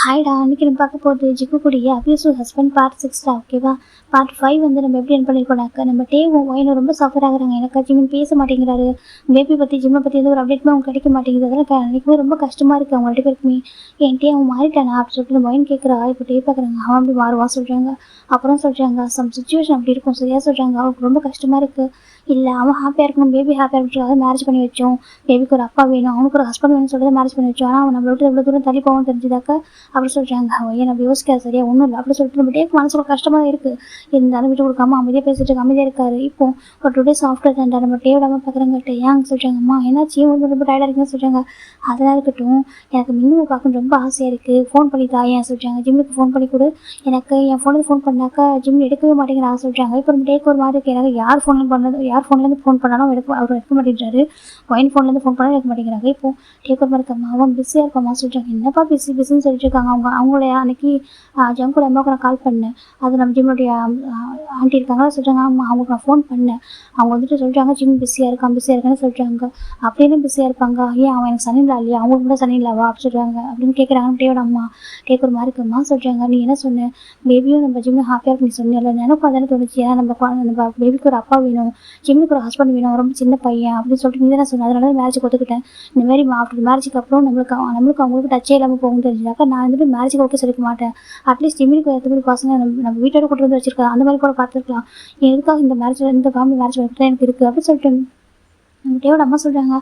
ஹாய்டா! அன்னைக்கு நம்ம பார்க்க போகிறது ஜிக்குக்குடைய அப்யூசிவ் ஹஸ்பண்ட் பார்ட் 6 ஓகேவா? பார்ட் 5 வந்து நம்ம எப்படி என் பண்ணியிருக்கோம்னாக்க, நம்ம டேவும் ஒயனும் ரொம்ப சஃபர் ஆகுறாங்க. எனக்கு ஜிமின் பேச மாட்டேங்கிறாரு. பேபி பற்றி ஜிம்மை பற்றி எந்த ஒரு அப்டேட்டுமே அவங்க கிடைக்க மாட்டேங்குது. அதெல்லாம் அன்றைக்குமே ரொம்ப கஷ்டமாக இருக்குது அவங்க 2 பேருக்குமே. என் டே அவன் மாறிட்டானா அப்படின்னு சொல்லிட்டு நம்ம ஒயின் கேட்குறா. இப்போ டே பார்க்குறாங்க, அவன் அப்படி மாறுவான் சொல்கிறாங்க. அப்புறம் சொல்கிறாங்க சம் சுச்சுவேஷன் அப்படி இருக்கும் சரியாக சொல்கிறாங்க. அவங்களுக்கு ரொம்ப கஷ்டமாக இருக்குது. இல்லை அவன் ஹாப்பியாக இருக்கணும், பேபி ஹாப்பியாக இருக்கணும், மேரேஜ் பண்ணி வச்சோம். பேபிக்கு ஒரு அப்பா வேணும், அவனுக்கு ஒரு ஹஸ்பண்ட் வேணும்னு சொல்லிட்டு மேரேஜ் பண்ணி வச்சோம். ஆனால் அவன் நம்மளை விட்டு எவ்வளோ தூரம் தள்ளி போவான்னு தெரிஞ்சுதாக்கா அப்படி சொல்கிறாங்க. ஏன் அப்படி யோசிக்காது சரியா ஒன்றும் இல்லை அப்படி சொல்லிட்டு நம்ம டேக்கு மனசுல கஷ்டமாக தான் இருக்குது. இருந்தாலும் விட்டு கொடுக்காம அமைதியாக பேசிட்டு அமைதியாக இருக்காரு. இப்போ ஒரு 2 days ஆஃப்டர் தான்டா நம்ம டே விடாமல் பார்க்குறாங்க. ஏன் சொல்கிறாங்கம்மா என்னாச்சு ரொம்ப டயர்டாக இருக்குன்னு சொல்கிறாங்க. அதெல்லாம் இருக்கட்டும், எனக்கு மின்னுவை பார்க்கணும் ரொம்ப ஆசையாக இருக்குது, ஃபோன் பண்ணி தாயேன் சொல்கிறாங்க. ஜிம்முக்கு ஃபோன் பண்ணி கொடு, எனக்கு என் ஃபோனுக்கு ஃபோன் பண்ணாக்கா ஜிம் எடுக்கவே மாட்டேங்கிறாங்க சொல்கிறாங்க. இப்போ நம்ம டேக்கு ஒரு மாதிரி இருக்குது. எனக்கு யார் ஃபோன்லேருந்து ஃபோன் பண்ணாலும் அவர் எடுக்க மாட்டேங்கிறாரு. ஒயின் ஃபோன்லேருந்து ஃபோன் பண்ணாலும் எடுக்க மாட்டேங்கிறாங்க. இப்போ டேக் ஒரு மாதிரி இருக்கம்மா அவன் பிஸியாக இருக்கம்மா சொல்கிறாங்க. என்னப்பா பிஸின்னு சொல்லிட்டு இருக்காங்க. அவங்களுடைய அன்னைக்கு ஜங்கோட அம்மாவுக்கு நான் கால் பண்ணேன். அது நம்ம ஜிம்முடைய ஆண்டி இருக்காங்களா சொல்கிறாங்க. அவங்களுக்கு நான் ஃபோன் பண்ணேன். அவங்க வந்துட்டு சொல்கிறாங்க ஜிம் பிஸியாக இருக்கான்னு சொல்கிறாங்க. அப்படின்னு பிஸியாக இருப்பாங்க, ஏன் அவன் எனக்கு சனி இல்லையா, அவங்களுக்கு கூட சனி இல்லவா அப்படி சொல்கிறாங்க. அப்படின்னு கேட்குறாங்க டேயோட அம்மா. டேக் ஒரு மாதிரி இருக்குமா சொல்கிறாங்க. நீ என்ன சொன்ன, பேபியும் நம்ம ஜிம்மில் ஹாப்பியாக இருக்கு நீ சொன்னியல்ல, எனக்கும் அதானே தோணுச்சு. ஏன்னா நம்ம பேபிக்கு ஒரு அப்பா வேணும், ஜிம்முக்கு ஒரு ஹஸ்பண்ட் வேணும், ரொம்ப சின்ன பையன் அப்படின்னு சொல்லிட்டு நீ தானே சொன்னேன். அதனால மேரேஜ் ஒத்துக்கிட்டேன். இந்த மாதிரி ஆஃப்டர் மேரேஜுக்கு அப்புறம் நம்மளுக்கு அவங்களுக்கு டச்சே இல்லாமல் போகும் தெரிஞ்சாக்கா நான் வந்துட்டு மேரேஜுக்கு ஓகே சொல்லிக்க மாட்டேன். அட்லீஸ்ட் ஜிம்மிக்கு எத்தனை பசங்க நம்ம வீட்டோட கொண்டு வந்து வச்சிருக்கேன், அந்த மாதிரி கூட பார்த்துருக்கலாம். எதுக்காக இந்த ஃபேமிலி மேரேஜ் பண்ணிட்டு எனக்கு இருக்குது அப்படின்னு சொல்லிட்டு நம்ம டேயோட அம்மா சொல்கிறாங்க.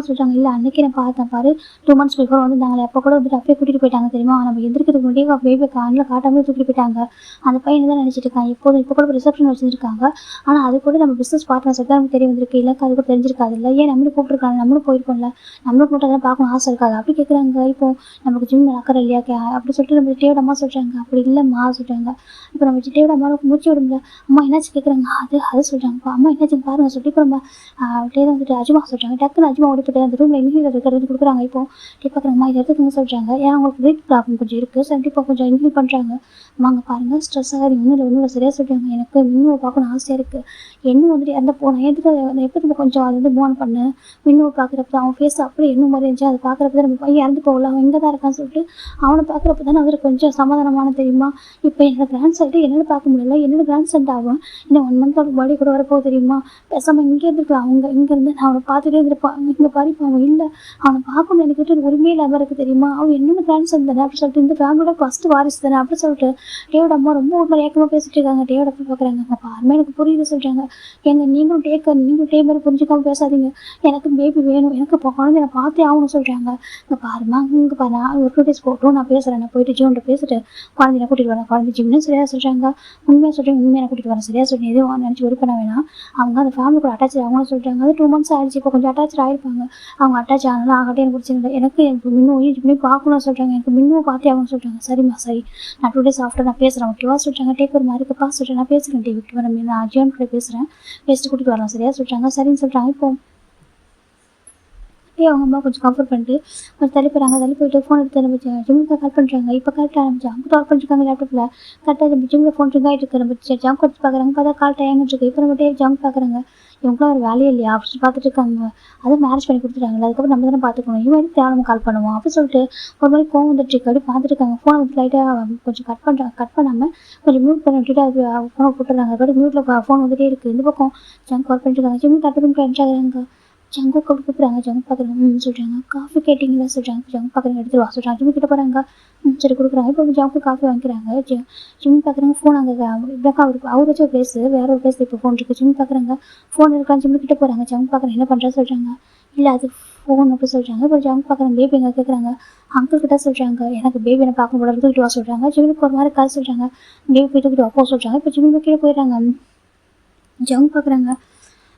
சொல்கிறாங்க இல்லை அன்றைக்கி நான் பார்த்தேன் பாரு, 2 months பிஃபோர் வந்துருந்தாங்களே அப்போ கூட வந்துட்டு அப்படியே கூட்டிகிட்டு போயிட்டாங்க தெரியுமா, நம்ம எந்திரிக்கிறதுக்கு முன்னாடியே பேபி காணில் காட்டாமல் தூக்கிட்டு போயிட்டாங்க. அந்த பையன் தான் நினச்சிட்டு இருக்காங்க. இப்போ கூட ரிசப்ஷன் வச்சுருக்காங்க. ஆனால் அது கூட நம்ம பிஸ்னஸ் பார்ட்னர்ஸ் தான் நமக்கு தெரிய வந்திருக்கு. இல்லைக்கா அது கூட தெரிஞ்சிருக்காது இல்லை, ஏன் நம்மளும் கூப்பிட்டுருக்காங்க, நம்மளும் போயிருக்கோம்ல, நம்மளுக்கு மட்டும் அதெல்லாம் பார்க்கணும் ஆசை இருக்காது அப்படி கேட்குறாங்க. இப்போ நமக்கு ஜிம் நடக்கிற இல்லையா அப்படி சொல்லிட்டு நம்ம டேயோட அம்மா சொல்கிறாங்க. அப்படி இல்லைம்மா சொல்கிறாங்க. இப்போ நம்ம டேயோட அம்மாவுக்கு மூச்சு விடுங்க. அம்மா என்னாச்சு கேட்குறாங்க. அது சொல்கிறாங்கப்பா. அம்மா என்னாச்சு பாருங்கள் சொல்லிட்டு இப்போ நம்ம டே தான் வந்துட்டு அஜுமா சொல்கிறாங்க. டக்குன்னு அஜுமா ஓடிப்பட்டு அந்த ரூமில் இன்ஹீலர் இருக்கிறது கொடுக்குறாங்க. இப்போ டே பார்க்குறாங்கம்மா இதை எடுத்துக்கங்க சொல்கிறாங்க. ஏன்னா அவங்களுக்கு பிரீத் ப்ராப்ளம் கொஞ்சம் இருக்குது. சரி இப்போ கொஞ்சம் இன்ஹீல் பண்ணுறாங்க. அங்கே பாருங்கள் ஸ்ட்ரெஸ் ஆகாது, ஒன்றும் சரியாக சொல்கிறாங்க. எனக்கு மின்னுவை பார்க்கணும் ஆசையாக இருக்குது. இன்னும் வந்துட்டு அந்த போனேன் எதுக்கு எப்படி நம்ம கொஞ்சம் அது வந்து மூவ் பண்ணேன். மின்னுவை பார்க்குறப்ப அவன் ஃபேஸ் அப்படி இன்னும் மாதிரி இருந்துச்சு. அதை பார்க்குறப்ப தான் நம்ம பையன் இறந்து போகல, அவன் இங்கே தான் இருக்கான்னு சொல்லிட்டு அவனை பார்க்குறப்ப தானே அவர் கொஞ்சம் சமாதானமான தெரியுமா. இப்போ என்னோட கிராண்ட் சைட்டு என்னால் பார்க்க முடியல. என்னோட கிராண்ட் சைட் ஆகும் இன்னும் 1 month பாடி கூட வரப்போகுது தெரியுமா. பேசாமல் இங்கே இருந்துருக்கலாம். இங்கேருந்து நான் அவனை பார்த்துட்டே இருந்திருப்பான். இங்கே பாரிப்பா அவன் இல்லை, அவனை பார்க்கணும் எனக்கு ஒரு உரிமையே இல்லாமல் இருக்குது தெரியுமா. அவன் என்னோட கிராண்ட் சன் தானே அப்படி சொல்லிட்டு இந்த ஃபேமிலியோட ஃபஸ்ட்டு வாரிசு தானே அப்படி சொல்லிட்டு டேயோட அம்மா ரொம்ப ஒரு மாதிரி ஏக்கமாக பேசிட்டு இருக்காங்க. டேயோட போய் பார்க்குறாங்க. அங்கே பாருமே எனக்கு புரியுது சொல்கிறாங்க. நீங்களும் டே மாதிரி புரிஞ்சுக்காமல் பேசாதீங்க. எனக்கு பேபி வேணும், எனக்கு இப்போ குழந்தைய பார்த்தே ஆகணும்னு சொல்கிறாங்க. இங்கே பாருமா இங்கே பாரு, நான் ஒரு 2 days போட்டோம், நான் பேசுகிறேன், நான் போயிட்டு ஜிம்கிட்ட பேசிட்டு குழந்தைய கூட்டிகிட்டு வரேன். குழந்தை ஜிம்னு சரியாக சொல்கிறாங்க. உண்மையாக சொல்கிறேன், உண்மையாக கூட்டிகிட்டு வரேன் சரியாக சொல்லி எதுவும் நினச்சி ஒரு பண்ண வேணாம். அவங்க அந்த ஃபேமிலி கூட அட்டாச் அவங்களும் சொல்கிறாங்க. அது 2 months ஆகிடுச்சு, இப்போ கொஞ்சம் அட்டாச் ஆகிருப்பாங்க. அவங்க அட்டாச் ஆனாலும் ஆகட்டும் எனக்கு பிடிச்சிருந்தது. எனக்கு மின்னும் பார்க்கணும்னு சொல்கிறாங்க. எனக்கு மின்னும் பார்த்தே ஆகணும்னு சொல்கிறாங்க. சரிம்மா சரி, நான் 2 days ஆஃப்டர் நான் பேசுகிறேன் ஓகேவா சொல்கிறாங்க. டேக் ஒரு மாதிரி இருக்கப்பா சொல்கிறேன். நான் பேசுகிறேன் டே விட்டு வரேன், நான் அஜயன் கூட பேசுகிறேன், பேசிட்டு கூட்டிகிட்டு வரலாம் சரியா சொல்கிறாங்க. சரின்னு சொல்கிறாங்க. இப்போ அவங்க அம்மா கொஞ்சம் கம்ஃபர்ட் பண்ணிட்டு கொஞ்சம் தள்ளி போயிட்டு ஃபோன் எடுத்து நம்ம ஜிம்முக்கு கால் பண்ணுறாங்க. இப்போ கரெக்டாக நம்ம ஜம்ப் கால் பண்ணிருக்காங்க லேப்டாப்பில். கரெக்டாக நம்ம ஜிம்மில் ஃபோன் ரிங் ஆகிட்டு இருக்கு. நம்ம ஜம்ப் எடுத்து பார்க்குறாங்க. பார்த்தா கால் டையாங்கிட்டு இருக்கு. இப்போ நம்ம ஜம்ப் பார்க்குறாங்க. இவங்களும் ஒரு வேலையே இல்லையா அப்படின்னு பார்த்துட்டு இருக்காங்க. அதை மேரேஜ் பண்ணி கொடுத்துட்டாங்களா, அதுக்கப்புறம் நம்ம தானே பார்த்துக்கணும், இவன் தேவை நம்ம கால் பண்ணுவோம் அப்படின்னு சொல்லிட்டு ஒரு மாதிரி கோவம் வந்துட்டு இருக்கு. அப்படி பார்த்துட்டு இருக்காங்க. ஃபோனை வந்து லைட்டாக கொஞ்சம் கட் பண்ணாமல் கொஞ்சம் மியூட் பண்ணி விட்டுட்டு அது ஃபோனை போட்டுறாங்க. அதுக்கப்புறம் மியூட்டில் ஃபோன் வந்துட்டே இருக்குது. இந்த பக்கம் ஜங்க் கால் பண்ணிட்டு இருக்காங்க. ஜிம்மு கரெக்டாக ரூம் ஆகிறாங்க. ஜங்கு கூப்பிட்றாங்க. ஜங்கு பார்க்குறாங்க. சொல்கிறாங்க காஃபி கேட்டிங்களா சொல்கிறாங்க. ஜங்கு பார்க்குறாங்க. எடுத்துட்டு வா சொல்கிறாங்க. ஜிம்மு கிட்ட போகிறாங்க. சரி கொடுக்குறாங்க. இப்போ ஜங்கு காஃபி வாங்கிக்கிறாங்க. ஜிம்மு பார்க்குறாங்க. ஃபோன் அங்கே இப்படிக்கா அவர் வச்ச ஒரு பிளேஸ் வேற ஒரு பிளேஸ் இப்போ ஃபோன் இருக்குது. ஜிம்மு பார்க்குறாங்க. ஃபோன் இருக்கான்னு ஜிம்மு கிட்ட போகிறாங்க. ஜங்கு பார்க்குறாங்க. என்ன பண்ணுறா சொல்கிறாங்க. இல்லை அது ஃபோன் அப்படி சொல்கிறாங்க. இப்போ ஜங்கு பார்க்குறாங்க. பேபி எங்கே கேட்குறாங்க. அங்கிள் கிட்ட சொல்கிறாங்க. எனக்கு பேபி என்ன பார்க்க முடியாது தூக்கிட்டு வா சொல்கிறாங்க. ஜிம்முக்கு ஒரு மாதிரி காசு சொல்கிறாங்க. பேபி போய் தூக்கிட்டு வா சொல்கிறாங்க. இப்போ ஜிம்மு கீழே போயிடுறாங்க. ஜங்கு பார்க்குறாங்க.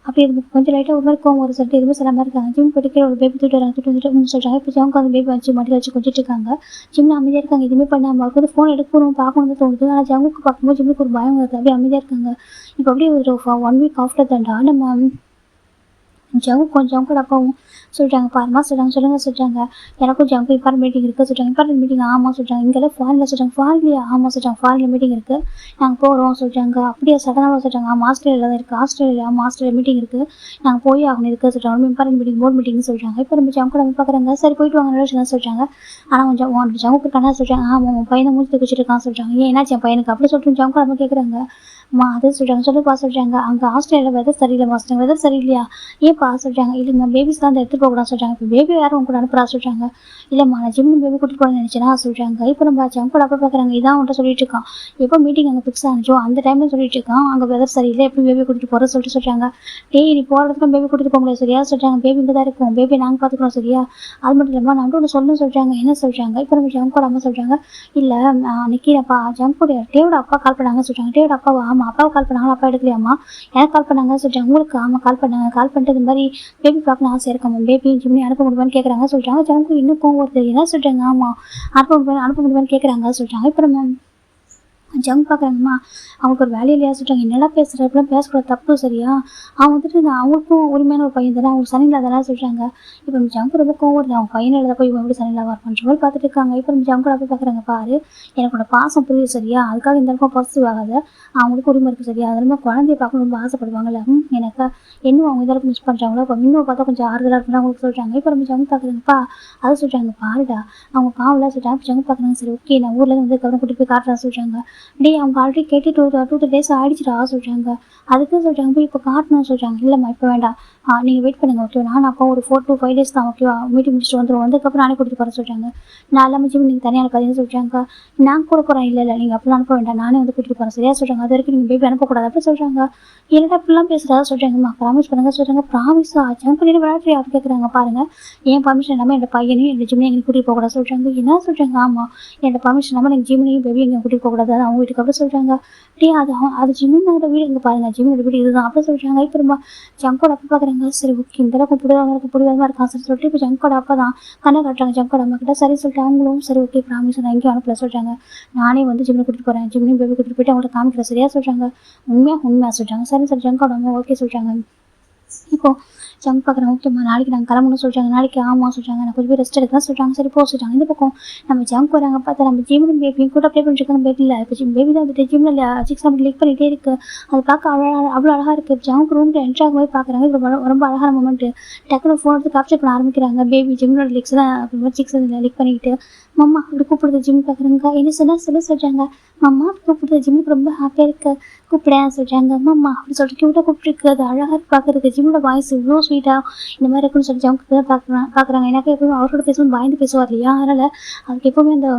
அப்படி இது கொஞ்சம் லைட்டாக ஒரு மாதிரி கோவம் ஒரு சொல்லிட்டு எதுவுமே சொல்ல மாதிரி இருக்காங்க. ஜிம் போய்ட்டு ஒரு பேபி தூக்கிட்டு வந்துட்டு சொல்கிறாங்க. இப்போ ஜம்க்கு அந்த பேபி வச்சு மடியில் வச்சு கொஞ்சிட்டு இருக்காங்க. ஜிம்மில் அமைதியாக இருக்காங்க. எதுவுமே பண்ணாமல் அவருக்கு வந்து ஃபோன் எடுக்கணும் பார்க்கணும்னு தோணுது. ஆனால் ஜம்முக்கு பார்க்கும்போது ஜிம்முக்கு ஒரு பயம் வருது. அப்படியே அமைதியாக இருக்காங்க. இப்போ அப்படியே ஒரு 1 week ஆஃப்டர் தாண்டா நம்ம ஜவுக்கு அப்பாவும் சொல்லிட்டாங்க, பாருமா சொல்கிறாங்க, சொல்லுங்கள் சொல்லிட்டாங்க, எனக்கும் ஜவுக்கு இம்பார்ட்டன் மீட்டிங் இருக்குது சொல்லிட்டாங்க. இம்பார்ட்டன் மீட்டிங் ஆமாம் சொல்லிட்டாங்க. இங்கெல்லாம் ஃபாரினில் சொல்லிட்டாங்க. ஃபாரின்லையா? ஆமாம் சொல்லிட்டாங்க. ஃபாரினில் மீட்டிங் இருக்குது, நாங்கள் போகிறோம் சொல்லிட்டாங்க. அப்படியே சடனாக சொல்லிட்டாங்க. ஆமாம் ஆஸ்திரேலியாவில் தான் இருக்குது. ஆஸ்திரேலியா மீட்டிங் இருக்குது, நாங்கள் போய் ஆகணும் இருக்குது சொல்லிட்டாங்க. ரொம்ப இம்பார்ட்டன் மீட்டிங், போர்ட் மீட்டிங்னு சொல்லிட்டாங்க. இப்போ நம்ம ஜவுக்கு நம்ம பார்க்குறாங்க, சரி போயிட்டு வாங்க நல்லா சொல்லிட்டாங்க. ஆனால் கொஞ்சம் ஜவுக்கு இருக்கானா சொல்லிட்டாங்க. ஆமாம் உன் பையனை மூஞ்சி தூக்கி வச்சுருக்கான்னு சொல்லிட்டாங்க. ஏன் என்னாச்சு என் பையனுக்கு அப்படி சொல்லிட்டு ஜவுக்கு நம்ம கேட்குறாங்க. அது சொல்லிட்டாங்க. சொல்லுப்பா சொல்லிட்டாங்க. அங்கே ஆஸ்திரேலியாவில் வெதர் சரியில்லைம்மா சொல்லிட்டாங்க. வெதர் சரியில்லையா? ஏன்ப்பா சொல்லிட்டாங்க. இல்லைம்மா பேபிஸ் தான் எடுத்துகிட்டு போகக்கூடாது சொல்லிட்டாங்க. இப்போ பேபி யாரும் உங்க கூட அனுப்புறா சொல்லிட்டாங்க. இல்லைம்மா நான் ஜிம்மி பேபி கூட்டிட்டு போகணும்னு நினச்சேன்னா சொல்லிட்டாங்க. இப்போ நம்ம ஜங்கோட அப்பா பார்க்குறாங்க, இதான் அவன்கிட்ட சொல்லிட்டு இருக்கான். எப்போ மீட்டிங் அங்கே ஃபிக்ஸ் ஆனிச்சோ அந்த டைமில் சொல்லிட்டு இருக்கான், அங்கே வெதர் சரியில்லை, எப்படி பேபி கூட்டிட்டு போகிற சொல்லிட்டாங்க. டேய் நீ போகிறதுக்கு பேபி கூட்டிட்டு போக முடியாது சரியா சொல்லிட்டாங்க. பேபி இங்கே தான் இருக்கும், பேபி நாங்கள் பார்த்துக்குறோம் சரியா. அது மட்டும் இல்லாமல் நான் ஒன்று சொல்லணும்னு சொல்லிட்டாங்க. என்ன சொல்லிட்டாங்க. இப்போ நம்ம ஜங்கோட அம்மா சொல்லிட்டாங்க, இல்லை அன்னைக்கு அப்பா ஜங்கோட டேவோட அப்பா கால் பண்ணாங்க சொல்லிட்டாங்க. டேவோட அப்பா ஆமாம் அப்பாவை கால் பண்ணாங்களா, அப்பா எடுக்கலையாம்மா, எனக்கு கால் பண்ணாங்க சொல்லிட்டாங்க. உங்களுக்கு ஆமாம் கால் பண்ணாங்க, கால் பண்ணிட்டு இந்த மாதிரி பேபி பார்க்கணும் ஆசை இருக்காமா, பேபி ஜிம்மி அனுப்ப முடியுமான்னு கேட்குறாங்க சொல்லிட்டாங்க. ஜங்கு இன்னும் கோவம் வருது, என்ன சொல்லிட்டாங்க. ஆமாம் அனுப்ப முடியுமான்னு கேட்குறாங்க சொல்லிட்டாங்க. இப்போ நம்ம ஜங்க் பார்க்குறாங்கம்மா, அவங்களுக்கு ஒரு வேலையை இல்லையா சொல்லிட்டாங்க. என்னடா பேசுகிற, இப்படிலாம் பேசக்கூடாது, தப்பு சரியா. அவன் வந்துட்டு அவங்களுக்கும் உரிமையான ஒரு பையன் தானே, அவங்க சனியில் அதெல்லாம் சொல்லிட்டாங்க. இப்போ நம்ம ஜங்கு ரொம்ப கோவம் வருது, அவங்க பையனை எழுத போய் எப்படி சனியில் வரப்பான்ற மாதிரி பார்த்துட்டு இருக்காங்க. இப்போ நம்ம ஜங்கோட போய் பார்க்குறாங்க, பாரு எனக்கோட பாசம் புரியுது சரியா, அதுக்காக இந்த அளவுக்கு பாசிட்டிவ் ஆகாது, அவங்களுக்கு உரிமை இருக்குது சரியா. அது ரொம்ப குழந்தைய பார்க்கணும் ரொம்ப ஆசைப்படுவாங்கல்ல, எனக்கு இன்னும் அவங்க இந்த அளவுக்கு மிஸ் பண்ணுறாங்களோ, இப்போ இன்னும் பார்த்தா கொஞ்சம் ஆறுதலாக இருக்குன்னு அவங்களுக்கு சொல்கிறாங்க. இப்போ நம்ம ஜங்கு பார்க்குறாங்கப்பா, அதை சொல்லிட்டாங்க. பாருடா அவங்க பாவம்லாம் சொல்லிட்டாங்க. ஜங்கு பார்க்குறாங்க, சரி ஓகே நான் ஊர்லேருந்து வந்து கவனம் கூட்டிட்டு போய் காட்டுறா சொல்கிறாங்க. டேய் அவங்க ஆல்ரெடி கேட்டு 2 days ஆகிடுச்சிடா சொல்லிட்டாங்க. அதுக்கு சொல்லிட்டாங்க போய் இப்போ காட்டணும்னு சொல்லிட்டாங்க. இல்லைம்மா இப்போ வேண்டாம், நீங்கள் வெயிட் பண்ணுங்கள் ஓகேவா, நான் அப்போ ஒரு 4 to 5 days தான் ஓகேவா, மீட்டிங் முடிச்சுட்டு வந்துடுவோம், வந்ததுக்கப்புறம் நானே கூட்டிட்டு போகிறேன் சொல்லிட்டாங்க. நான் எல்லாமே ஜிம் நீங்கள் தனியாக இருக்காதுன்னு சொல்லிட்டாங்க. நான் கூட போகிறேன், இல்லை நீங்கள் அப்படிலாம் அனுப்ப வேண்டாம், நானே வந்து கூட்டிட்டு போகிறேன் சரியா சொல்லிட்டாங்க. அது வரைக்கும் நீங்கள் பேபி அனுப்பக்கூடாது அப்படி சொல்கிறாங்க. என்னடா இப்படிலாம் பேசுகிறதா சொல்கிறாங்கம்மா, ப்ராமிஸ் பண்ணுங்க சொல்கிறாங்க. ப்ராமிஸா ஜம்ப் பண்ணி விளையாடுறியா அப்படி கேட்குறாங்க. பாருங்கள் என் பர்மிஷன் இல்லாமல் என்னோட பையனையும் என்னோட ஜிம்மையும் எங்களுக்கு கூட்டிட்டு போகக்கூடாது சொல்கிறாங்க. என்ன சொல்கிறாங்க. ஆமாம் என்னோட பர்மிஷன் இல்லாமல் எனக்கு ஜிம்மையும் பேபி எங்கே கூட்டிட்டு போகக்கூடாது, அது அவங்க வீட்டுக்கு அப்படி சொல்கிறாங்க. டே அது ஜிம்மினோட வீடு இங்கே பாருங்கள், ஜிம்மினோட வீடு இதுதான் அப்படி சொல்கிறாங்க. இப்போ ரொம்ப ஜங்கோட அப்பா பார்க்குறாங்க, சரி ஓகே இந்த அளவுக்கு புரியாதமாக இருக்கான் சரி சொல்லிட்டு இப்போ ஜங்கோட அப்பா தான் கண்ணை காட்டுறாங்க ஜங்கோட அம்மா கிட்ட. சரி சொல்லிட்டு அவங்களும் சரி ஓகே ப்ராமிஸ் நான் எங்கேயும் அனுப்பல சொல்கிறாங்க. நானே வந்து ஜிம்மில் கூட்டிட்டு போகிறேன், ஜிம்மியும் பேபி கூட்டிட்டு போயிட்டு அவங்கள்ட்ட காமிக்கிறேன் சரியா சொல்கிறாங்க. உண்மையாக சொல்கிறாங்க. சரி சரி ஜங்கோட அம்மா ஓகே சொல்கிறாங்க. இப்போது ஜங்க் பார்க்குறேன், ஓகேம்மா நாளைக்கு நாங்கள் கிளம்பணும்னு சொல்லிட்டாங்க. நாளைக்கு ஆமாம் சொல்லிட்டாங்க, நான் கொஞ்சம் ரெஸ்ட் எடுக்கலாம் சொல்லிட்டாங்க. சரி போக சொல்லிட்டாங்க. இந்த பக்கம் நம்ம ஜங்க் வராங்க பார்த்தா நம்ம ஜிம்மின் பேபியும் கூட ப்ளே பண்ணிருக்காங்க பேபியில். இப்போ பேபி தான் வந்துட்டு ஜிம்மில் 6 அப்படி லிக் பண்ணிகிட்டே இருக்குது. அது பார்க்க அவ்வளோ அழகாக இருக்குது. ஜங்க் ரூமில் என்ட்ரு ஆகும் போது பார்க்குறாங்க, இது ரொம்ப அழகான மூமெண்ட்டு. டக்குனு ஃபோன் எடுத்து கேப்சர் பண்ண ஆரம்பிக்கிறாங்க. பேபி ஜிம்மினோட லிக்ஸ் தான் 6 லிக் பண்ணிக்கிட்டு மம்மா அப்படி கூப்பிடுறது ஜிம் பார்க்குறாங்க. என்ன சொல்கிறாங்க. மம்மா அப்படி கூப்பிடுறது ஜிம்முக்கு ரொம்ப ஹாப்பியாக இருக்குது, கூப்பிடேன் சொல்கிறாங்க. மம்மா அப்படி சொல்லிட்டு க்யூட்டாக கூப்பிட்டுருக்கு, அது அழகாக பார்க்குறதுக்கு. ஜிம்மோட வாய்ஸ் இவ்வளோ ஸ்வீட்டாக இந்த மாதிரி இருக்குன்னு சொல்லிட்டு ஜம்க்கு தான் பார்க்குறாங்க. எனக்கு எப்பவுமே அவரோட பேசும்போது பயந்து பேசுவார் இல்லையா, அதனால் அவருக்கு எப்போவுமே அந்த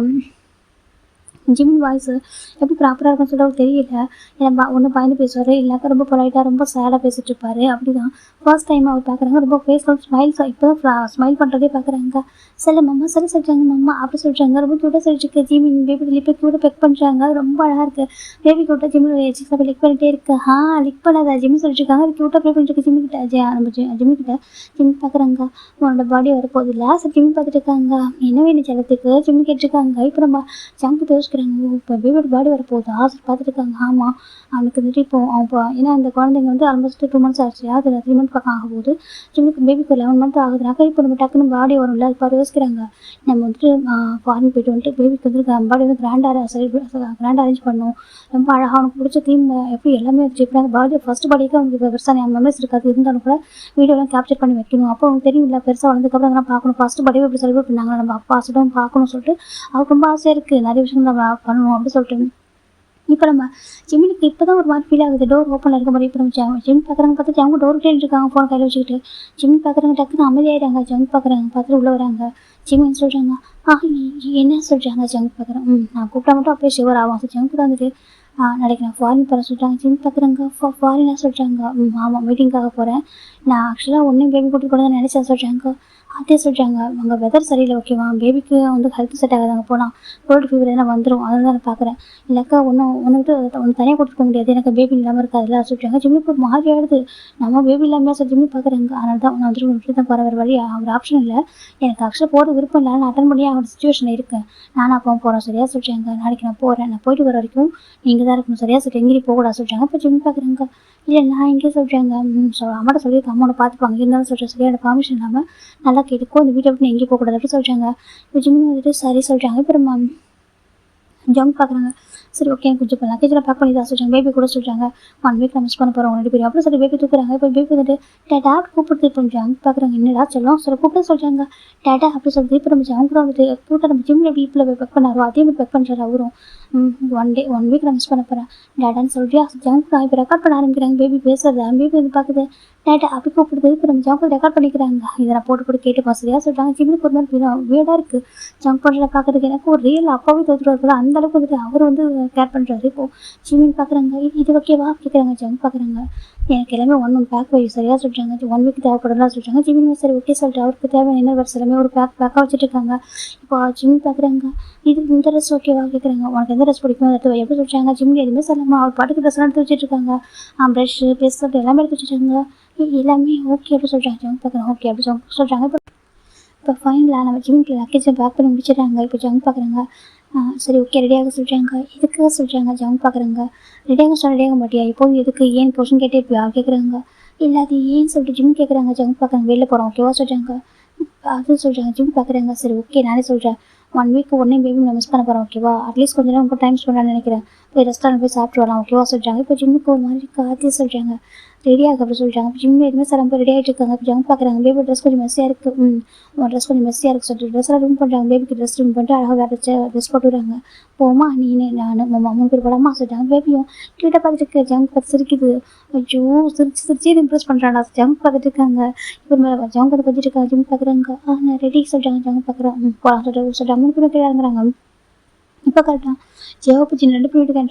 ஜிம் வாய்ஸ் எப்படி ப்ராப்பராக இருக்குன்னு சொல்லிட்டு அவருக்கு தெரியல. ஏன்னா ஒன்று பயந்து பேசுவார், இல்லைனாக்கா ரொம்ப பொலைட்டாக ரொம்ப சேடாக பேசிகிட்டு இருப்பார். அப்படி தான் ஃபர்ஸ்ட் டைம் அவர் பார்க்குறாங்க. ரொம்ப ஃபேஸில் ஸ்மைல்ஸ் இப்போ தான் ஸ்மைல் பண்ணுறதே பார்க்குறாங்க. சில மம்மா சரி சொல்கிறாங்க மம்மா அப்படி சொல்கிறாங்க. ரொம்ப க்யூட்டாக சொல்லிட்டு ஜிம் பேபி லிப்பை க்யூட்டாக பெக் பண்ணுறாங்க, ரொம்ப அழகாக இருக்குது. பேபி க்யூட்டாக ஜிம்மில் அப்படி லிக் பண்ணிகிட்டே இருக்கு. லிக் பண்ணாத ஜிம் சொல்லிட்டுருக்காங்க. அது க்யூட்டாக ப்ளே பண்ணிட்டு ஜிம்மிக்கிட்ட நம்ம ஜிம்மிக்கிட்ட ஜிம் பார்க்குறாங்க. உன்னோட பாடி வரப்போகுது இல்லை சரி ஜிம் பார்த்துட்டு இருக்காங்க. என்ன வேணும் ஜலத்துக்கு ஜிம் கேட்டிருக்காங்க. இப்போ நம்ம ஜங்கு பேசுகிறாங்க. இப்போ பேபியோட பாடி வரப்போகுதா சரி பார்த்துட்டு இருக்காங்க. ஆமாம் அவனுக்கு வந்துட்டு இப்போ அவன் ஏன்னா இந்த குழந்தைங்க வந்து ஆல்மோஸ்ட் 2 months ஆச்சு, அது 3 months பக்கம் ஆக போகுது. ஜிம்முக்கு பேபிக்கு 11 months ஆகுதுனாக்கா இப்போ நம்ம டக்குன்னு பாடி வரும்ல, அது யோசிக்கிறாங்க. நம்ம வந்துட்டு ஃபாரின் போய்ட்டு வந்துட்டு பேபிக்கு வந்து பாடி வந்து கிராண்டாக அரேஞ்ச் பண்ணணும், ரொம்ப அழகாக அவனுக்கு பிடிச்ச தீம் எப்படி எல்லாமே வச்சு எப்படி அந்த பாடி ஃபஸ்ட் பாடிக்கு அவனுக்கு பெருசாக மெமரிஸ் இருக்காது, இருந்தாலும் கூட வீடியோலாம் கேப்சர் பண்ணி வைக்கணும். அப்போ அவனுக்கு தெரியும் இல்லை பெருசாக வளர்ந்ததுக்கப்புறம் அதெல்லாம் பார்க்கணும், ஃபஸ்ட்டு பாடியை எப்படி செலிப்ரேட் பண்ணாங்க நம்ம அப்பா ஆசையும் பார்க்கணும்னு சொல்லிட்டு அவருக்கு ரொம்ப ஆசையாக இருக்குது, நிறைய விஷயம் நம்ம பண்ணணும் அப்படின்னு சொல்லிட்டு. இப்போ நம்ம ஜிம்மினுக்கு இப்போ தான் ஒரு மாதிரி ஃபீல் ஆகுது, டோர் ஓப்பனில் இருக்க மாதிரி. இப்போ நம்ம ஜிம் பார்க்குறாங்க, பார்த்தா அவங்க டோர் கிட்டே இருக்காங்க ஃபோன் கையில் வச்சுக்கிட்டு. ஜிம் பார்க்குறாங்க, டக்குன்னு அமைதியாகிடுறாங்க. ஜங்க் பார்க்குறாங்க, பார்த்துட்டு உள்ளே வராங்க. ஜிம்மின்னு சொல்கிறாங்க. என்ன சொல்கிறாங்க ஜங்க் பார்க்குறேன். நான் கூப்பிட்டா மட்டும் அப்படியே ஷிவர் ஆகும். ஸோ ஜங்க் தான் வந்துட்டு நாளைக்கு நான் ஃபாரின் போகிறேன் சொல்லிட்டாங்க. ஜிம் பார்க்குறாங்க. ஃபாரினாக சொல்கிறாங்க. ஆமாம் மீட்டிங்காக போகிறேன், நான் ஆக்சுவலாக ஒன்றும் பேபி கூட்டிட்டு போகிறதா நினச்சேன் சொல்கிறாங்க. அதே சொல்கிறாங்க அங்கே வெதர் சரியில்லை ஓகேவா, பேபிக்கு வந்து ஹெல்த் செட் ஆகாது, அங்கே போனால் கோல்டு ஃபீவர் எதனா வந்துடும், அதை தான் நான் பார்க்குறேன். இல்லைக்கா ஒன்று விட்டு ஒன்று தனியாக கொடுத்துக்க முடியாது, எனக்கு பேபி இல்லாமல் இருக்காதுல்ல சொல்கிறாங்க. ஜிம்முக்கு ஒரு மாதிரி ஆகிடுது, நம்ம பேபி இல்லாமல் சார் ஜிம்மு பார்க்குறாங்க. அதனால தான் நான் வந்துட்டு விட்டு தான் போகிற வழி ஒரு ஆப்ஷன் இல்லை, எனக்கு ஆக்சுவலாக போகிற விருப்பம் இல்லை, நான் அட்டன் பண்ணி அவனோட சுச்சுவேஷன் இருக்கேன், நானும் அப்போ போகிறேன் சரியா சொல்கிறாங்க. நாளைக்கு நான் போகிறேன், நான் போயிட்டு வர வரைக்கும் நீங்கள் தான் இருக்கணும் சரியா சொல்லிட்டு எங்கேயும் போகக்கூடாது சொல்கிறாங்க. இப்போ ஜிம் பார்க்குறாங்க. இல்லை நான் எங்கேயே சொல்கிறாங்க அம்மாட்ட சொல்லியிருக்கேன், அம்மாவை பார்த்துப்பாங்க, இருந்தாலும் சொல்கிறேன் சரியான பர்மிஷன் இல்லாமல் நல்லா கேட்டுக்கோ, இந்த வீட்டை விட்டு எங்கேயும் போகக்கூடாது அப்படி சொல்கிறாங்க. இப்போ ஜிம்மு வந்துட்டு சரி சொல்கிறாங்க. இப்போ நம்ம ஜங்க் பார்க்குறாங்க. சரி ஓகே கொஞ்சம் இப்போ லக்கேஜெலாம் பேக் பண்ணி தான் சொல்கிறாங்க. பேபி கூட சொல்கிறாங்க 1 வீக் நான் மிஸ் பண்ண போகிறோம் 2 பேரும் அப்படி சொல்லி பேபி தூக்குறாங்க. இப்போ பேபி வந்துட்டு டேட்டா கூப்பிட்டு இப்போ ஜங்க் பார்க்குறாங்க. என்னடா சொல்லும் சொல்ல கூப்பிட்டு சொல்கிறாங்க டேட்டா அப்படி சொல்லிட்டு. இப்போ நம்ம ஜங்க் கூட வந்துட்டு கூப்பிட்டு நம்ம ஜிம்மில் வீட்டில் போய் பேக் பண்ணாரோ அதே மாதிரி பேக் பண்ணுறாரு அவரும். 1 வீக் நான் மிஸ் பண்ண போகிறேன் டேட்டான்னு சொல்லிட்டு ஜங்க் தான் இப்போ ரெக்கார்ட் பண்ண ஆரம்பிக்கிறாங்க. பேபி பேசுறது பேபி வந்து பார்க்குது டேட்டா அப்படி கூப்பிடுது. இப்போ நம்ம ஜங்க் ரெக்கார்ட் பண்ணிக்கிறாங்க. இதை நான் போட்டு கேட்டுப்போம் சரியா சொல்கிறாங்க. ஜிம்முக்கு ஒரு மாதிரி வீடாக இருக்குது ஜங்க் பண்ணுறத பார்க்குறதுக்கு. எனக்கு ஒரு ரியல் அப்பாவே தோற்றுவார் கூட அந்த அளவுக்கு வந்துட்டு அவர் வந்து கேர் பண்ணுறாரு. இப்போது ஜிம்மின்னு பார்க்குறாங்க. இது ஓகேவா கேட்குறாங்க. ஜங்க் பார்க்குறாங்க. எனக்கு எல்லாமே 1 பேக் வை சரியாக சொல்கிறாங்க. 1 வீக் தேவைப்படலாம் சொல்கிறாங்க. ஜிம்மின் சரி ஓகே சொல்லிட்டு அவருக்கு தேவையான என்ன வருஷம் எல்லாமே ஒரு பேக்காக வச்சுட்டு இருக்காங்க. இப்போ ஜிம் பார்க்குறாங்க. இந்த ட்ரெஸ் ஓகேவா கேட்குறாங்க. உனக்கு எந்த ட்ரெஸ் பிடிக்கும் எடுத்து எப்படி சொல்கிறாங்க. ஜிம்மில் எதுவுமே சொல்லாமல் அவர் பாட்டுக்கு ட்ரெஸ்லாம் எடுத்து வச்சுட்டு இருக்காங்க. ப்ரஷ்ஷு பேஸ்ட் எல்லாமே எடுத்து வச்சுருக்காங்க. எல்லாமே ஓகே அப்படி சொல்கிறாங்க. ஜங்க் பார்க்குறாங்க. ஓகே அப்படி சொல்கிறாங்க. இப்போ ஃபைனலாக நம்ம ஜிம்முக்கு லக்கேஜை பேக் பண்ணி முடிச்சிடுறாங்க. இப்போ ஜங்க் பார்க்குறாங்க. சரி ஓகே ரெடியாக சொல்கிறாங்க. எதுக்காக சொல்கிறாங்க ஜங்க் பார்க்குறாங்க. ரெடியாக மாட்டியா இப்போது எதுக்கு ஏன் கொஷின் கேட்டே இருப்பியா கேட்குறாங்க. இல்லை அது ஏன்னு சொல்லிட்டு ஜிம் கேட்குறாங்க. ஜங்க் பார்க்குறாங்க. வெளில போகிறோம் ஓகேவா சொல்கிறாங்க. அது சொல்கிறாங்க. ஜிம் பார்க்குறாங்க. சரி ஓகே நானே சொல்கிறேன் 1 வீக் உடனே பேபி நான் மிஸ் பண்ண போகிறேன் ஓகேவா, அட்லீஸ்ட் கொஞ்சம் நேரம் டைம் ஸ்பெண்ட் நினைக்கிறேன், போய் ரெஸ்டாரண்ட் போய் சாப்பிட்டு வரலாம் ஓகேவா சொல்கிறாங்க. இப்போ ஜிம்முக்கு ஒரு மாதிரி காத்தி சொல்கிறாங்க. ரெடியாக அப்படி சொல்கிறாங்க. இப்போ ஜிம்மில் எதுவுமே சில பேர் ரெடி ஆகிட்டு இருக்காங்க. இப்போ ஜங்க் பார்க்குறாங்க. பேபி ட்ரெஸ் கொஞ்சம் மெஸ்ஸியாக இருக்குது. உன் ட்ரெஸ் கொஞ்சம் மெஸ்ஸியாக இருக்குது சொல்லிட்டு ட்ரெஸ்ஸெல்லாம் ரூம் பண்ணுறாங்க. பேபிக்கு ட்ரெஸ் ரூம் பண்ணிட்டு அழகாக வேறு ட்ரெஸ் போட்டு விடுறாங்க. போமா நீனே நான் மாமா 3 பேர் போடாமா சொல்லிட்டாங்க. பேபியும் கிட்ட பார்த்துட்டு ஜங்க் பார்த்து சிரிக்குது. ஐயோ சிரிச்சு இம்ப்ரெஸ் பண்ணுறாங்க. ஜங்க் பார்த்துட்டு இருக்காங்க. இப்போ ஜங்க் வந்து கொஞ்சிட்டு இருக்காங்க. ஜிம் பார்க்குறாங்க. நான் ரெடி சொல்கிறாங்க. ஜங்க் பார்க்குறேன் போகலாம் சொல்லிட்டு 3 பேர் கீழே இறங்குறாங்க. இப்போ கரெக்டாக ஜெவப்பு சின்ன 2 பேர்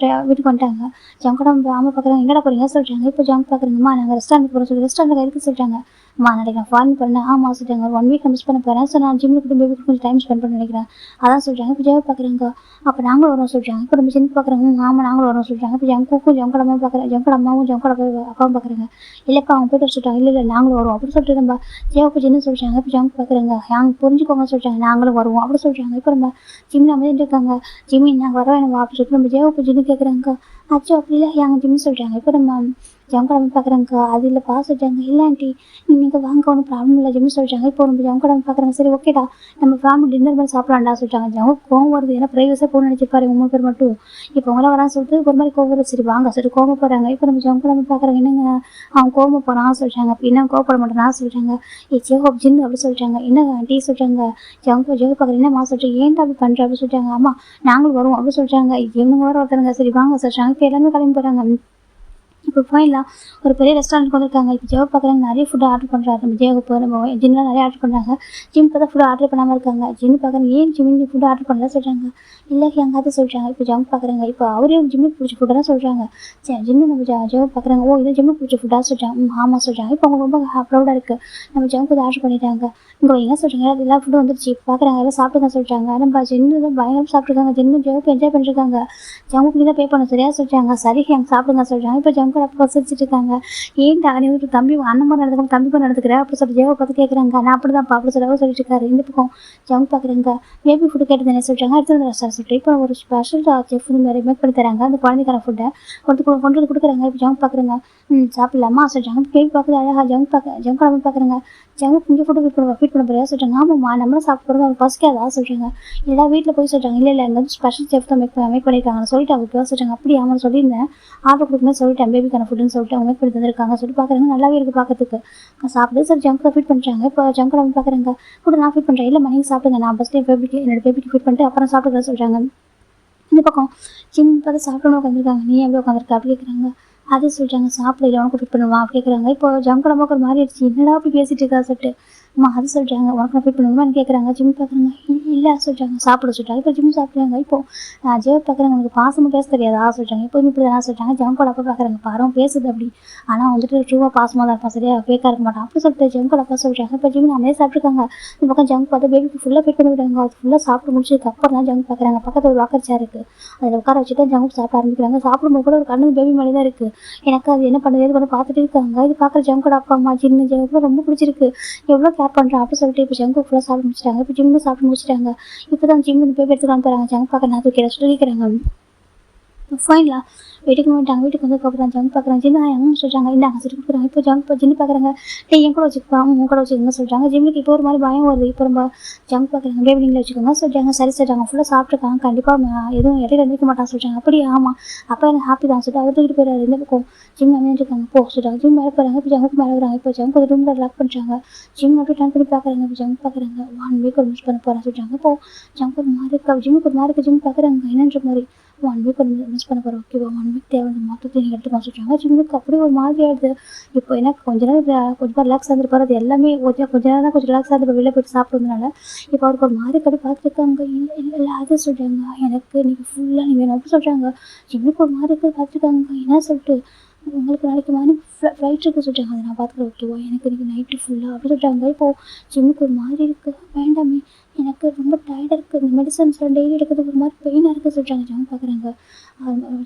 வீட்டுக்கு வந்துட்டாங்க. ஜங்கோட அம்மா பார்க்குறாங்க. எங்கடா போகிறீங்க சொல்கிறாங்க. இப்போ ஜங்க் பார்க்குறேங்கம்மா நாங்கள் ரெஸ்டாரண்ட் போகிறோம் சொல்லி ரெஸ்டாரண்ட் எதுக்கு சொல்கிறாங்க. அம்மா நாளைக்கு நான் ஃபாரின் போகிறேன். ஆமாம் சொல்கிறாங்க. ஒரு 1 வீக் மிஸ் பண்ண போகிறேன். ஸோ நான் ஜிம்மில் கூட பேபிக்கு கொஞ்சம் டைம் ஸ்பெண்ட் பண்ண நினைக்கிறேன் அதான் சொல்கிறாங்க. இப்போ ஜெவ பார்க்குறாங்க. அப்போ நாங்களும் வரோம் சொல்கிறாங்க. இப்போ நம்ம சின்ன பார்க்குறாங்க. ஆமாம் நாங்களும் வரோம் சொல்கிறாங்க. இப்போ ஜங்குக்கும் ஜங்கோட அம்மா பார்க்குறேன். ஜங்கோட அம்மாவும் ஜங்கோட அப்பாவும் பார்க்குறாங்க. இல்லைப்பா அவங்க போய்ட்டு சொல்கிறாங்க. இல்லை நாங்களும் வரோம் அப்படி சொல்லிட்டு நம்ம ஜெவப்பு சின்ன சொல்கிறாங்க. இப்போ ஜங்க் பார்க்குறாங்க. நாங்கள் புரிஞ்சுக்கோங்க சொல்கிறாங்க. நாங்களும் வருவோம் அப்படி சொல்கிறாங்க. இப்போ நம்ம ஜிம்மில் அமைதிட்டு இருக்காங்க. ஜிம்மி நாங்கள் வர வேணும் அப்படி சொல்லிட்டு நம்ம ஜெவப்பு ஜின்னு கேட்குறாங்க. அச்சோ அப்படி இல்லை எங்கள் ஜிம்னு சொல்கிறாங்க. இப்போ நம்ம ஜங்கோட பார்க்குறாங்க. அது இல்லை பா சொல்கிறாங்க. இல்லை ஆண்டி நீங்கள் வாங்க ஒன்றும் ப்ராப்ளம் இல்லை ஜிம்னு சொல்கிறாங்க. இப்போ நம்ம ஜங்கோட பார்க்குறாங்க. சரி ஓகேடா நம்ம ஃபேமிலி டின்னர் பண்ணி சாப்பிடலாம்டா சொல்கிறாங்க. ஜங்க கோவம் வருது. ஏன்னா ப்ரைவஸாக போகணும்னு நினச்சிருப்பாரு 3 பேர் மட்டும். இப்போ அவங்களாம் வரான்னு சொல்லிட்டு ஒரு மாதிரி கோவம் வருது. சரி வாங்க சரி கோவம் போகிறாங்க. இப்போ நம்ம ஜங்கோட பார்க்குறாங்க. என்னங்க அவன் கோவம் போகிறான் சொல்கிறாங்க. அப்போ என்ன கோவப்பட மாட்டேனா சொல்கிறாங்க. ஜெவப் ஜின்னு அப்படி சொல்கிறாங்க. என்ன ஆண்டி சொல்கிறாங்க. ஜங்க பார்க்குறேன். என்னம்மா சொல்கிறேன். ஏன்டா அப்படி பண்ணுற அப்படி சொல்கிறாங்க. ஆமாம் நாங்களும் வருவோம் அப்படி சொல்கிறாங்க. இவங்க வர ஒருத்தருங்க. சரி வாங்க சொல்கிறாங்க. இப்போ எல்லாமே கிளம்பி போகிறாங்க. இப்போ ஃபைனலாக ஒரு பெரிய ரெஸ்டாரண்ட்டுக்கு வந்திருக்காங்க. இப்போ ஜெவ பார்க்குறாங்க. நிறைய ஃபுட்டு ஆர்டர் பண்ணுறாரு. நம்ம ஜெவப்பு நம்ம ஜின்லாம் நிறைய ஆர்டர் பண்ணுறாங்க. ஜிம் பார்த்தா ஃபுட்டு ஆர்டர் பண்ணாமல் இருக்காங்க. ஜின்னு பார்க்குறாங்க. ஏன் ஜிம்மின் ஃபுட்டு ஆர்டர் பண்ணல சொல்கிறாங்க. இல்லை எங்காவது சொல்கிறாங்க. இப்போ ஜங்க் பார்க்குறாங்க. இப்போ அவரே ஜிம்முக்கு பிடிச்ச ஃபுட்டாக தான் சொல்கிறாங்க. சரி ஜின்னு நம்ம ஜெவ பார்க்குறாங்க. ஓ இது ஜிம்முக்கு பிடிச்ச ஃபுட்டாக சொல்கிறாங்க. ஆமாம் சொல்கிறாங்க. இப்போ அவங்க ரொம்ப ப்ரௌடாக இருக்குது. நம்ம ஜங்க் வந்து ஆர்டர் பண்ணிட்டாங்க. இங்கே என்ன சொல்கிறாங்க. எல்லா ஃபுட்டும் வந்துருச்சு. பார்க்குறாங்க எல்லாம் சாப்பிட்டுங்க சொல்கிறாங்க. நம்ம ஜின்னு தான் பயங்கரம் சாப்பிட்ருக்காங்க. ஜின்னு ஜெவப்பு என்ஜாய் பண்ணிருக்காங்க. ஜங்குக்கு தான் பே பண்ண சரியா சொல்கிறாங்க. சரி எங்க சாப்பிடுங்க சொல்கிறாங்க. இப்போ ஜங்கு அப்போ சிரிச்சிட்டு இருக்காங்க. ஏன்டா நீ வந்து தம்பி அண்ணன் மாதிரி நடந்துக்க தம்பி மாதிரி நடந்துக்கிற அப்படி சொல்லி ஜெவ பார்த்து கேட்குறாங்க. நான் அப்படி தான் அப்படி சொல்லவும் சொல்லிட்டு இருக்காரு. இந்த பக்கம் ஜங்கு பார்க்குறாங்க. பேபி ஃபுட்டு கேட்டது என்ன சொல்கிறாங்க. அடுத்து வந்து ரெஸ்டாரண்ட் சொல்லிட்டு இப்போ ஒரு ஸ்பெஷல் செஃப் மாதிரி மேக் பண்ணி தராங்க. அந்த குழந்தைக்கான ஃபுட்டை கொண்டு வந்து கொடுக்குறாங்க. இப்போ ஜங்கு பார்க்குறாங்க. சாப்பிடலாமா சொல்கிறாங்க. பேபி பார்க்குறது அழகாக ஜங்கு பார்க்குறாங்க. ஜங்கு இங்கே ஃபுட்டு ஃபீட் பண்ண போறியா சொல்கிறாங்க. ஆமாம்மா நம்மளும் சாப்பிட்டு போகிறோம் அவங்க பசிக்காதா சொல்கிறாங்க. எல்லா வீட்டில் போய் சொல்கிறாங்க. இல்லை இங்கே வந்து ஸ்பெஷல் செஃப் தான் மேக் பண்ணியிருக்காங்க சொல்லிட்டு அவங்க சொல்கிறாங்க. அப்படி ஆமாம் சொல்லியிருந்தேன் ஆர்டர் கொடுக்கணும்னு சொல்லிட்டேன் பேபிக்கான ஃபுட்டுன்னு சொல்லிட்டு அவங்க மேக் பண்ணி தந்திருக்காங்க சொல்லி பார்க்குறாங்க. நல்லாவே இருக்குது பார்க்கறதுக்கு. சாப்பிட்டு சரி ஜங்கு ஃபீட் பண்ணுறாங்க. இப்போ ஜங்கு நம்ம பார்க்குறாங்க. கூட நான் ஃபீட் பண்ணுறேன். இல்லை நீங்கள் சாப்பிடுங்க நான் ஃபஸ்ட்டு என்னோட பேபிக்கு ஃபீட் பண்ணிட்டு அப்புறம் சாப்பிட்டுக்கிறேன் சொல்கிறாங்க. இந்த பக்கம் ஜிம் பார்த்து சாப்பிடணும் உட்காந்துருக்காங்க. நீ எப்படி உட்காந்துருக்க அப்படி கேட்குறாங்க. அது சொல்கிறாங்க. சாப்பிட இல்லை உனக்கு ஃபீட் பண்ணுவான் அப்படி கேட்குறாங்க. இப்போ ஜங்கு நமக்கு ஒரு மாதிரி ஆயிடுச்சு. என்னடா அப்படி பேசிட்டு இருக்கா சொல்லிட்டு அம்மா அது சொல்கிறாங்க உனக்கு நான் ஃபீட் பண்ணுவேன்னு கேட்குறாங்க. ஜிம் பார்க்குறாங்க இல்லை சொல்கிறாங்க. சாப்பிட சொல்கிறாங்க. இப்போ ஜிம் சாப்பிட்றாங்க. இப்போது ஜெய பார்க்குறாங்க உனக்கு பாசமாக பேச தெரியாதா சொல்கிறாங்க. இப்போ இப்படி தான் சொல்கிறாங்க. ஜங்கோட அப்பா பார்க்குறாங்க பாரும் பேசுது அப்படி, ஆனால் வந்துட்டு ட்ரூவாக பாசமாக தான் இருப்பான் சரியா ஃபேக்காக இருக்க மாட்டான் அப்படி சொல்லிட்டு ஜங்கோட அப்பா சொல்கிறாங்க. இப்போ ஜிம் நம்மளே சாப்பிட்ருக்காங்க. இந்த பக்கம் ஜங்க் பார்த்து பேபிக்கு ஃபுல்லாக ஃபீட் பண்ணி விடுறாங்க. அது ஃபுல்லாக சாப்பிட்டு முடிச்சதுக்கு அப்புறம் தான் ஜங்க் பார்க்குறாங்க. பக்கத்தில் ஒரு வாக்கர் சேர் இருக்குது, அதில் உட்கார வச்சு தான் ஜங்க் சாப்பிட ஆரம்பிக்கிறாங்க. சாப்பிடும்போது கூட ஒரு கண்ணு பேபி மேலே தான் இருக்குது. எனக்கு அது என்ன பண்ணுறது எது பண்ண பார்த்துட்டு இருக்காங்க. இது பார்க்குற ஜங்கோட அப்பா அம்மா சின்ன ஜங்கு ரொம்ப பிடிச்சிருக்கு, எவ்வளோ கேர் பண்ணுறான் அப்படி சொல்லிட்டு இப்போ ஜங்கு ஃபுல்லாக சாப்பிட்டு முடிச்சிட்டாங்க. இப்போ ஜிம்மு சாப்பிட்டு முடிச்சிட்டாங்க. இப்போ தான் ஜிம்மு இந்த பேபி எடுத்துக்கலாம் போகிறாங்க. ஜங்க் பார்க்க நான் தூக்கி சொல்லிக்கிறாங்க. ஃபைனலாக வீட்டுக்கு வந்துட்டாங்க. வீட்டுக்கு வந்ததுக்கப்புறம் ஜங்க் பார்க்குறாங்க. சின்ன எங்கே சொல்கிறாங்க இந்தாங்க சரி கொடுக்குறாங்க. இப்போ ஜங்க் ஜின்னு பார்க்குறாங்க. என் கூட வச்சுக்கோ உன் கூட வச்சுக்கோங்க சொல்கிறாங்க. ஜிம்முக்கு இப்போ ஒரு மாதிரி பயம் வருது. இப்போ ரொம்ப ஜங்க் பார்க்குறாங்க. பேபி நீங்களே வச்சுக்கோங்க சொல்கிறாங்க. சரி சொல்கிறாங்க. ஃபுல்லாக சாப்பிட்ருக்காங்க. கண்டிப்பாக எதுவும் இடையில இருந்திருக்க மாட்டான்னு சொல்கிறாங்க. அப்படியே ஆமாம் அப்போ எனக்கு ஹாப்பி தான் சொல்லிட்டு அவர் தூக்கிட்டு போயிடாரு. இந்த பக்கம் ஜிம் அமைஞ்சிருக்காங்க போ சொல்கிறாங்க. ஜிம் மேலே போகிறாங்க. இப்போ ஜங்குக்கு மேலே வராங்க. இப்போ ஜங்க் ஒரு ரூமில் லாக் பண்ணுறாங்க. ஜிம் அப்படி டர்ன் பண்ணி பார்க்குறாங்க. இப்போ ஜங்க் பார்க்குறாங்க 1 வீக் ஒரு மிஸ் பண்ண போகிறேன் சொல்கிறாங்க. இப்போ ஜங்க் ஒரு மாதிரி இருக்கா ஜிம்முக்கு ஒரு மாதிரி இருக்குது. ஜிம் பார்க்குறாங்க என்னன்ற மாதிரி 1 வீக் ஒரு மிஸ் பண்ண போகிறோம். ஓகேவா 1 வீக் தேவையான மொத்தத்தை நீங்கள் எடுத்துக்கலாம் சொல்கிறாங்க. ஜிம்முக்கு அப்படியே ஒரு மாதிரி ஆகிடுது. இப்போ எனக்கு கொஞ்ச நேரம் கொஞ்சம் ரிலாக்ஸ் ஆகிருப்பார். அது எல்லாமே கொஞ்சம் நேரம் தான் கொஞ்சம் ரிலாக்ஸ் ஆகிட்டு வெளில போய்ட்டு சாப்பிட்றதுனால இப்போ அவருக்கு ஒரு மாதிரி கடை பார்த்துருக்காங்க. இல்லை இல்லை இல்லை அது சொல்கிறாங்க. எனக்கு இன்றைக்கி ஃபுல்லாக நீ வேணும் அப்படி சொல்கிறாங்க. ஜிம்முக்கு ஒரு மாதிரி இருக்குது பார்த்துருக்காங்க. என்ன சொல்லிட்டு உங்களுக்கு நாளைக்கு மார்னிங் ஃப்ளைட் இருக்குது சொல்கிறாங்க. அதை நான் பார்த்துக்கிறேன் ஓகேவா எனக்கு இன்றைக்கி நைட்டு ஃபுல்லாக அப்படி சொல்கிறாங்க. இப்போது ஜிம்முக்கு ஒரு மாதிரி இருக்குது வேண்டாமே எனக்கு ரொம்ப டயர்டாக இருக்குது. இந்த மெடிசன்ஸ்லாம் டெய்லி எடுக்கிறதுக்கு ஒரு மாதிரி பெயினாக இருக்குது சொல்கிறாங்க. ஜங்க் பார்க்குறாங்க.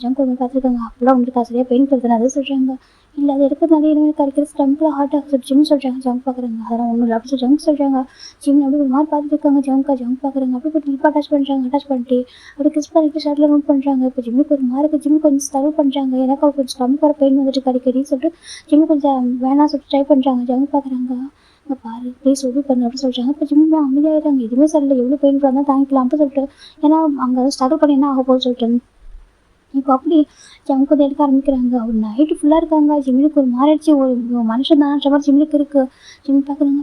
ஜங்க் ஒரு பார்த்துருக்காங்க. அப்போலாம் உங்களுக்கு சரியாக பெயின் தருதுன்னு அது சொல்கிறாங்க. இல்லை அது எடுக்கிறதுனால இனிமேல் கிடைக்கிற ஸ்டம்பில் ஹார்ட் ஆகுது ஜிம் சொல்கிறாங்க. ஜங்க் பார்க்குறாங்க. அதெல்லாம் ஒன்றும் இல்லை அப்படி சொல்லி ஜங்க் சொல்கிறாங்க. ஜிம் அப்படி ஒரு மாதிரி பார்த்துருக்காங்க. ஜங்க் பார்க்குறாங்க. அப்படி போட்டு இப்போ அட்டாச் பண்ணிட்டு அப்படி கிஸ் பண்ணிட்டு ஷர்ட்டில் நோட் பண்ணுறாங்க. இப்போ ஜிம்முக்கு ஒரு மாதிரி இருக்குது. ஜிம் கொஞ்சம் ஸ்ட்ரகிள் பண்ணுறாங்க. எனக்கு அவர் கொஞ்சம் ஸ்டம்பில் வர பெயின் வந்துட்டு அடிக்கடின்னு சொல்லிட்டு ஜிம் கொஞ்சம் வேணாம் சொல்லிட்டு ட்ரை பண்ணுறாங்க. ஜங்க் பார்க்குறாங்க. பாரு ப்ளீஸ் உதவி பண்ணு அப்படின்னு சொல்கிறாங்க. இப்போ ஜிம் அமைதியாகிடுறாங்க. எதுவுமே சரியில்லை எவ்வளோ பெயின் தான் தாங்கிக்கலாம் அப்படி சொல்லிட்டு ஏன்னா அங்கே ஸ்ட்ரகிள் பண்ணி என்ன ஆக போகுது சொல்லிட்டு இப்போ அப்படி ஜங்க் வந்து எடுக்க ஆரம்பிக்கிறாங்க. ஒரு நைட்டு ஃபுல்லாக இருக்காங்க. ஜிம்முக்கு ஒரு மாறிடுச்சு. ஒரு மனுஷன் தானன்ற மாதிரி ஜிம்முக்கு இருக்குது. ஜிம் பார்க்குறாங்க.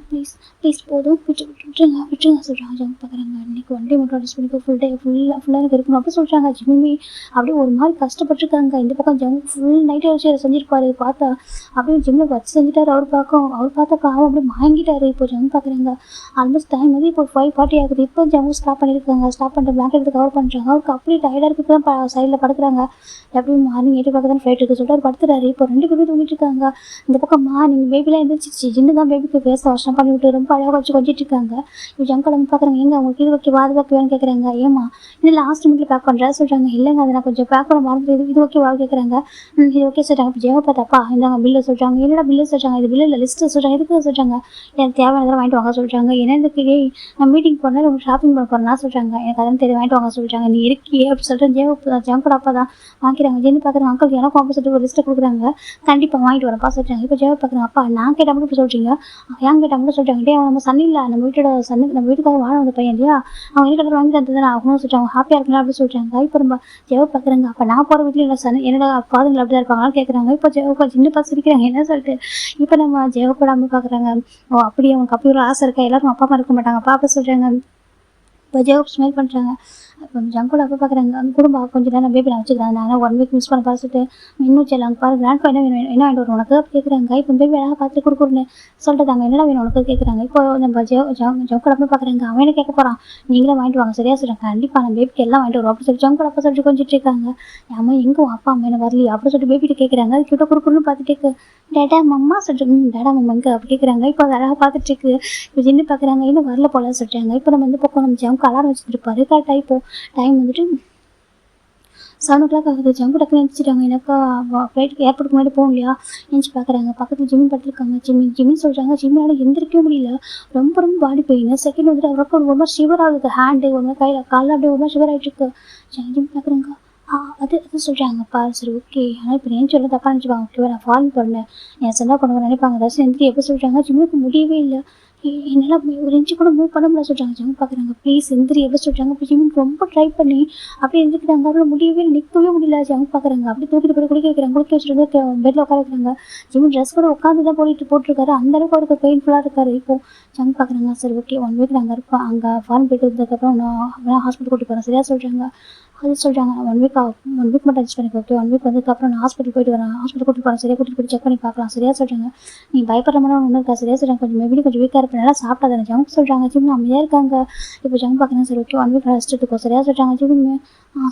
ப்ளீஸ் போதும் விட்டுருங்க சொல்கிறாங்க. ஜங்க் பார்க்குறாங்க. இன்றைக்கி 1 டே மட்டும் அட்ஜஸ்ட் பண்ணிக்கோ ஃபுல்லாக எனக்கு இருக்கணும் அப்படி சொல்கிறாங்க. ஜிம்முமே அப்படியே ஒரு மாதிரி கஷ்டப்பட்டுருக்காங்க. இந்த பக்கம் ஜங்க் ஃபுல் நைட்டு வச்சு அதை செஞ்சுருப்பாரு. பார்த்தா அப்படியே ஜிம்மில் வச்சு செஞ்சுட்டாரு. அவர் பார்த்தா பாவம் அப்படியே வாங்கிட்டாரு. இப்போ ஜங்க் பார்க்குறாங்க. ஆல்மோஸ்ட் டைம் வந்து இப்போ 5:40 ஆகுது. இப்போ ஜங்க் ஸ்டாப் பண்ணியிருக்காங்க. ஸ்டாப் பண்ணிட்டு பிளாங்கெட் எடுத்து கவர் பண்ணுறாங்க. அவருக்கு அப்படியே டயர்டாக இருக்குது. இப்போ தான் சைடில் படுக்கிறாங்க. எப்படியும் மார்னிங் 8 o'clock தான் ஃப்ளைட் இருக்குது சொல்லிட்டு அவர் படுத்துறாரு. இப்போ 2 பேரும் தூங்கிட்டு இருக்காங்க. இந்த பக்கம் மார்னிங் பேபிலாம் எழுந்திரிச்சிச்சு. ஜின்னு தான் பேபிக்கு பேச வருஷம் பண்ணி விட்டு ரொம்ப அழகாக வச்சு கொஞ்சிட்டு இருக்காங்க. இப்போ ஜங்க் வந்து பார்க்குறாங்க. எங்க அவங்களுக்கு இது ஓகே அது ஓகேவான்னு கேட்குறாங்க. ஏமா இது லாஸ்ட் மினிட்ல பேக் பண்ணுறா சொல்கிறாங்க. இல்லைங்க அதை நான் கொஞ்சம் பேக் பண்ண மறந்துட்டு இது ஓகேவா கேட்குறாங்க. இது ஓகே சொல்கிறாங்க. இப்போ ஜெயவை பார்த்தாப்பா இந்தாங்க பில்லு சொல்கிறாங்க. என்னடா பில்லு சொல்கிறாங்க. இது பில்லு இல்லை லிஸ்ட்டு சொல்கிறாங்க. எதுக்கு சொல்கிறாங்க. எனக்கு தேவையானதெல்லாம் வாங்கிட்டு வாங்க சொல்கிறாங்க. ஏன்னா இதுக்கு நான் மீட்டிங் போனால் உங்களுக்கு ஷாப்பிங் பண்ண போகிறேன்னா சொல்கிறாங்க. எனக்கு அதெல்லாம் தெரியும் வாங்கிட்டு வாங்க சொல்கிறாங்க. நீ இருக்கியே அப்படி சொல்லிட்டு ஜங்கோட அப்பா தான் வாங்கிறாங்க. ஜென்னு பார்க்குறாங்க. அங்கிள் எனக்கும் அப்பா சொல்லிட்டு ஒரு லிஸ்ட்டை கொடுக்குறாங்க. கண்டிப்பாக வாங்கிட்டு வரப்பா சொல்கிறாங்க. இப்போ ஜெயவை பார்க்குறாங்க. அப்பா நான் கேட்டால் மட்டும் இப்படி சொல்கிறீங்க ஏன் கேட்டால் மட்டும் சொல்கிறாங்க. டே அவன் நம்ம சன் இல்லை நம்ம வீட்டுக்காக வாழ வந்த பையன் இல்லையா அவங்க வீட்டுக்கு வாங்கி தந்தது நான் ஆகணும்னு சொல்லிட்டாங்க. ஹாப்பியாக இருக்கலாம் அப்படின்னு சொல்கிறாங்க. இப்போ நம்ம ஜெயவை பார்க்குறாங்க. அப்போ நான் போகிற வீட்டில் இல்லை சன் என்னோட ஃபாதர்கள் அப்படி தான் இருப்பாங்கன்னு கேட்குறாங்க. இப்போ ஜெயவை சின்ன பார்த்து சிரிக்கிறாங்க என்ன சொல்லிட்டு. இப்போ நம்ம ஜெயவை போடாமல் பார்க்குறாங்க. ஓ அப்படி அவங்களுக்கு அப்படி ஒரு ஆசை இருக்கா எல்லாரும் அப்பா அம்மா இருக்க மாட்டாங்க அப்பா சொல்கிறாங்க. இப்போ ஜெயப் ஸ்மைல் பண்ணுறாங்க. இப்போ ஜங்கோட அப்போ பார்க்குறாங்க. அங்கே கூட கொஞ்சம் நேரம் பேபி நான் வச்சுக்கிறேன். நான் 1 வீக் மிஸ் பண்ண பார்த்துட்டு இன்னும் சரி அங்கே பாரு கிராண்ட் என்ன வேணும் என்ன வாங்கிட்டு வரும் உனக்கு கேட்குறாங்க. இப்போ பேபி அழகாக பார்த்துட்டு கொடுக்குறேன்னு சொல்லிட்டு தாங்க என்னடா வேணும் உனக்கு கேட்குறாங்க. இப்போ நம்ம ஜங்கோட அப்போ பார்க்குறாங்க. அவன் என்ன கேட்க போகிறான் நீங்களே வாங்கிட்டு வாங்க சரியா சொல்கிறாங்க. கண்டிப்பாக நான் பேபிக்கு எல்லாம் வாங்கிட்டு வரும் அப்படி சொல்லி ஜங்கோட அப்பா சொல்லிட்டு கொஞ்சிட்டு இருக்காங்க. அம்மா எங்கே அப்பா அம்மா என்ன வரலையா அப்படி சொல்லிட்டு பேபிட்டு கேட்குறாங்க. அது கிட்ட கொடுக்குறன்னு பார்த்துட்டு டேடா மம்மா சொல்லிட்டு டேடா மம்மா எங்கே அப்படி கேட்குறாங்க. இப்போ அதை அழகாக பார்த்துட்டு இருக்கு. இப்போ ஜின்னு பார்க்குறாங்க இன்னும் வரல போல சொல்கிறாங்க. இப்போ நம்ம இந்த பக்கம் நம்ம ஜங்க் அலாரம் வச்சுருப்பாரு கரெக்டாக. இப்போ டைம் வந்துட்டு 7 o'clock ஆகுது. ஜங்கு டக்குன்னு எழுந்திரிச்சிட்டாங்க. எனக்கு ஃப்ளைட்டுக்கு ஏர்போர்ட்டுக்கு முன்னாடி போகும் இல்லையா எழுந்திரிச்சு பார்க்குறாங்க. பக்கத்தில் ஜிம்மி படுத்துருக்காங்க. ஜிம்மின்னு சொல்கிறாங்க. ஜிம்மினால் எந்திரிக்கவே முடியல. ரொம்ப பாடி பெயின். செகண்ட் வந்துட்டு அவருக்கு ஒரு மாதிரி ஷிவர் ஆகுது. ஹேண்டு ஒரு மாதிரி கையில் காலில் அப்படியே ஒரு மாதிரி ஷிவர் ஆகிட்டு இருக்கு. ஜிம் பார்க்குறாங்க. அது சொல்கிறாங்கப்பா சரி ஓகே. ஆனால் இப்போ ஏன் சொல்ல தப்பாக நினச்சிப்பாங்க. ஓகேவா நான் ஃபாலோ பண்ணேன் என் சென்டா பண்ணுவேன் நினைப்பாங்க. ஏதாச்சும் எந்திரி எப்போ சொல்கிறாங்க. ஜிம்முக்கு முடியவே இல்லை. என்னால் ஒரு இன்ச்சு கூட மூவ் பண்ண முடியல சொல்கிறாங்க. ஜிம் பார்க்குறாங்க. ப்ளீஸ் எந்திரி எப்படி சொல்கிறாங்க. இப்போ ஜிம்முக்கு ரொம்ப ட்ரை பண்ணி அப்படியே எந்திரிக்கிறாங்க. அவ்வளோ முடியவே நிற்கவே முடியல. ஜிம் பார்க்குறாங்க. அப்படி தூக்கிட்டு போய் குளிக்க வைக்கிறாங்க. குளிக்க வச்சுட்டு பெட்டில் உட்கார வைக்கிறாங்க. ஜிம் ட்ரெஸ் கூட உட்காந்து தான் போட்டிருக்காரு. அந்தளவுக்கு அவருக்கு பெயின்ஃபுல்லாக இருக்காரு. இப்போது ஜிம் பார்க்குறாங்க. சரி ஓகே 1 வீக் நாங்கள் இருப்போம். அங்கே ஃபாரின் போயிட்டு வந்ததுக்கப்புறம் நான் ஹாஸ்பிட்டல் கூட்டிட்டு போகிறேன் சரியா சொல்கிறாங்க. அது சொல்கிறாங்க, நான் 1 வீக் மட்டும் அட்ஜஸ்ட் பண்ணிக்கோ, ஓகே. 1 வீக் வந்ததுக்கப்புறம் நான் ஹாஸ்பிட்டல் போயிட்டு வரேன், ஹாஸ்பிட்டல் கூட்டிட்டு போகிறேன், சரியா கூட்டிட்டு போய் செக் பண்ணி பார்க்கலாம், சரியா சொல்கிறாங்க. நீ பயப்படுற மாதிரி ஒன்றும் இருக்கா, சரியா சொல்கிறாங்க. கொஞ்சம் மேபி கொஞ்சம் வீக்காக இருப்பேன், நல்லா சாப்பிட்டா தானே ஜங்க் சொல்கிறாங்க. ஜிம் அமைதியாக இருக்காங்க. இப்போ ஜங்க் பார்க்குறேன், சரி ஓகே 1 வீக் ரெஸ்ட் எடுத்துக்கோ, சரியா சொல்கிறாங்க. ஜிம்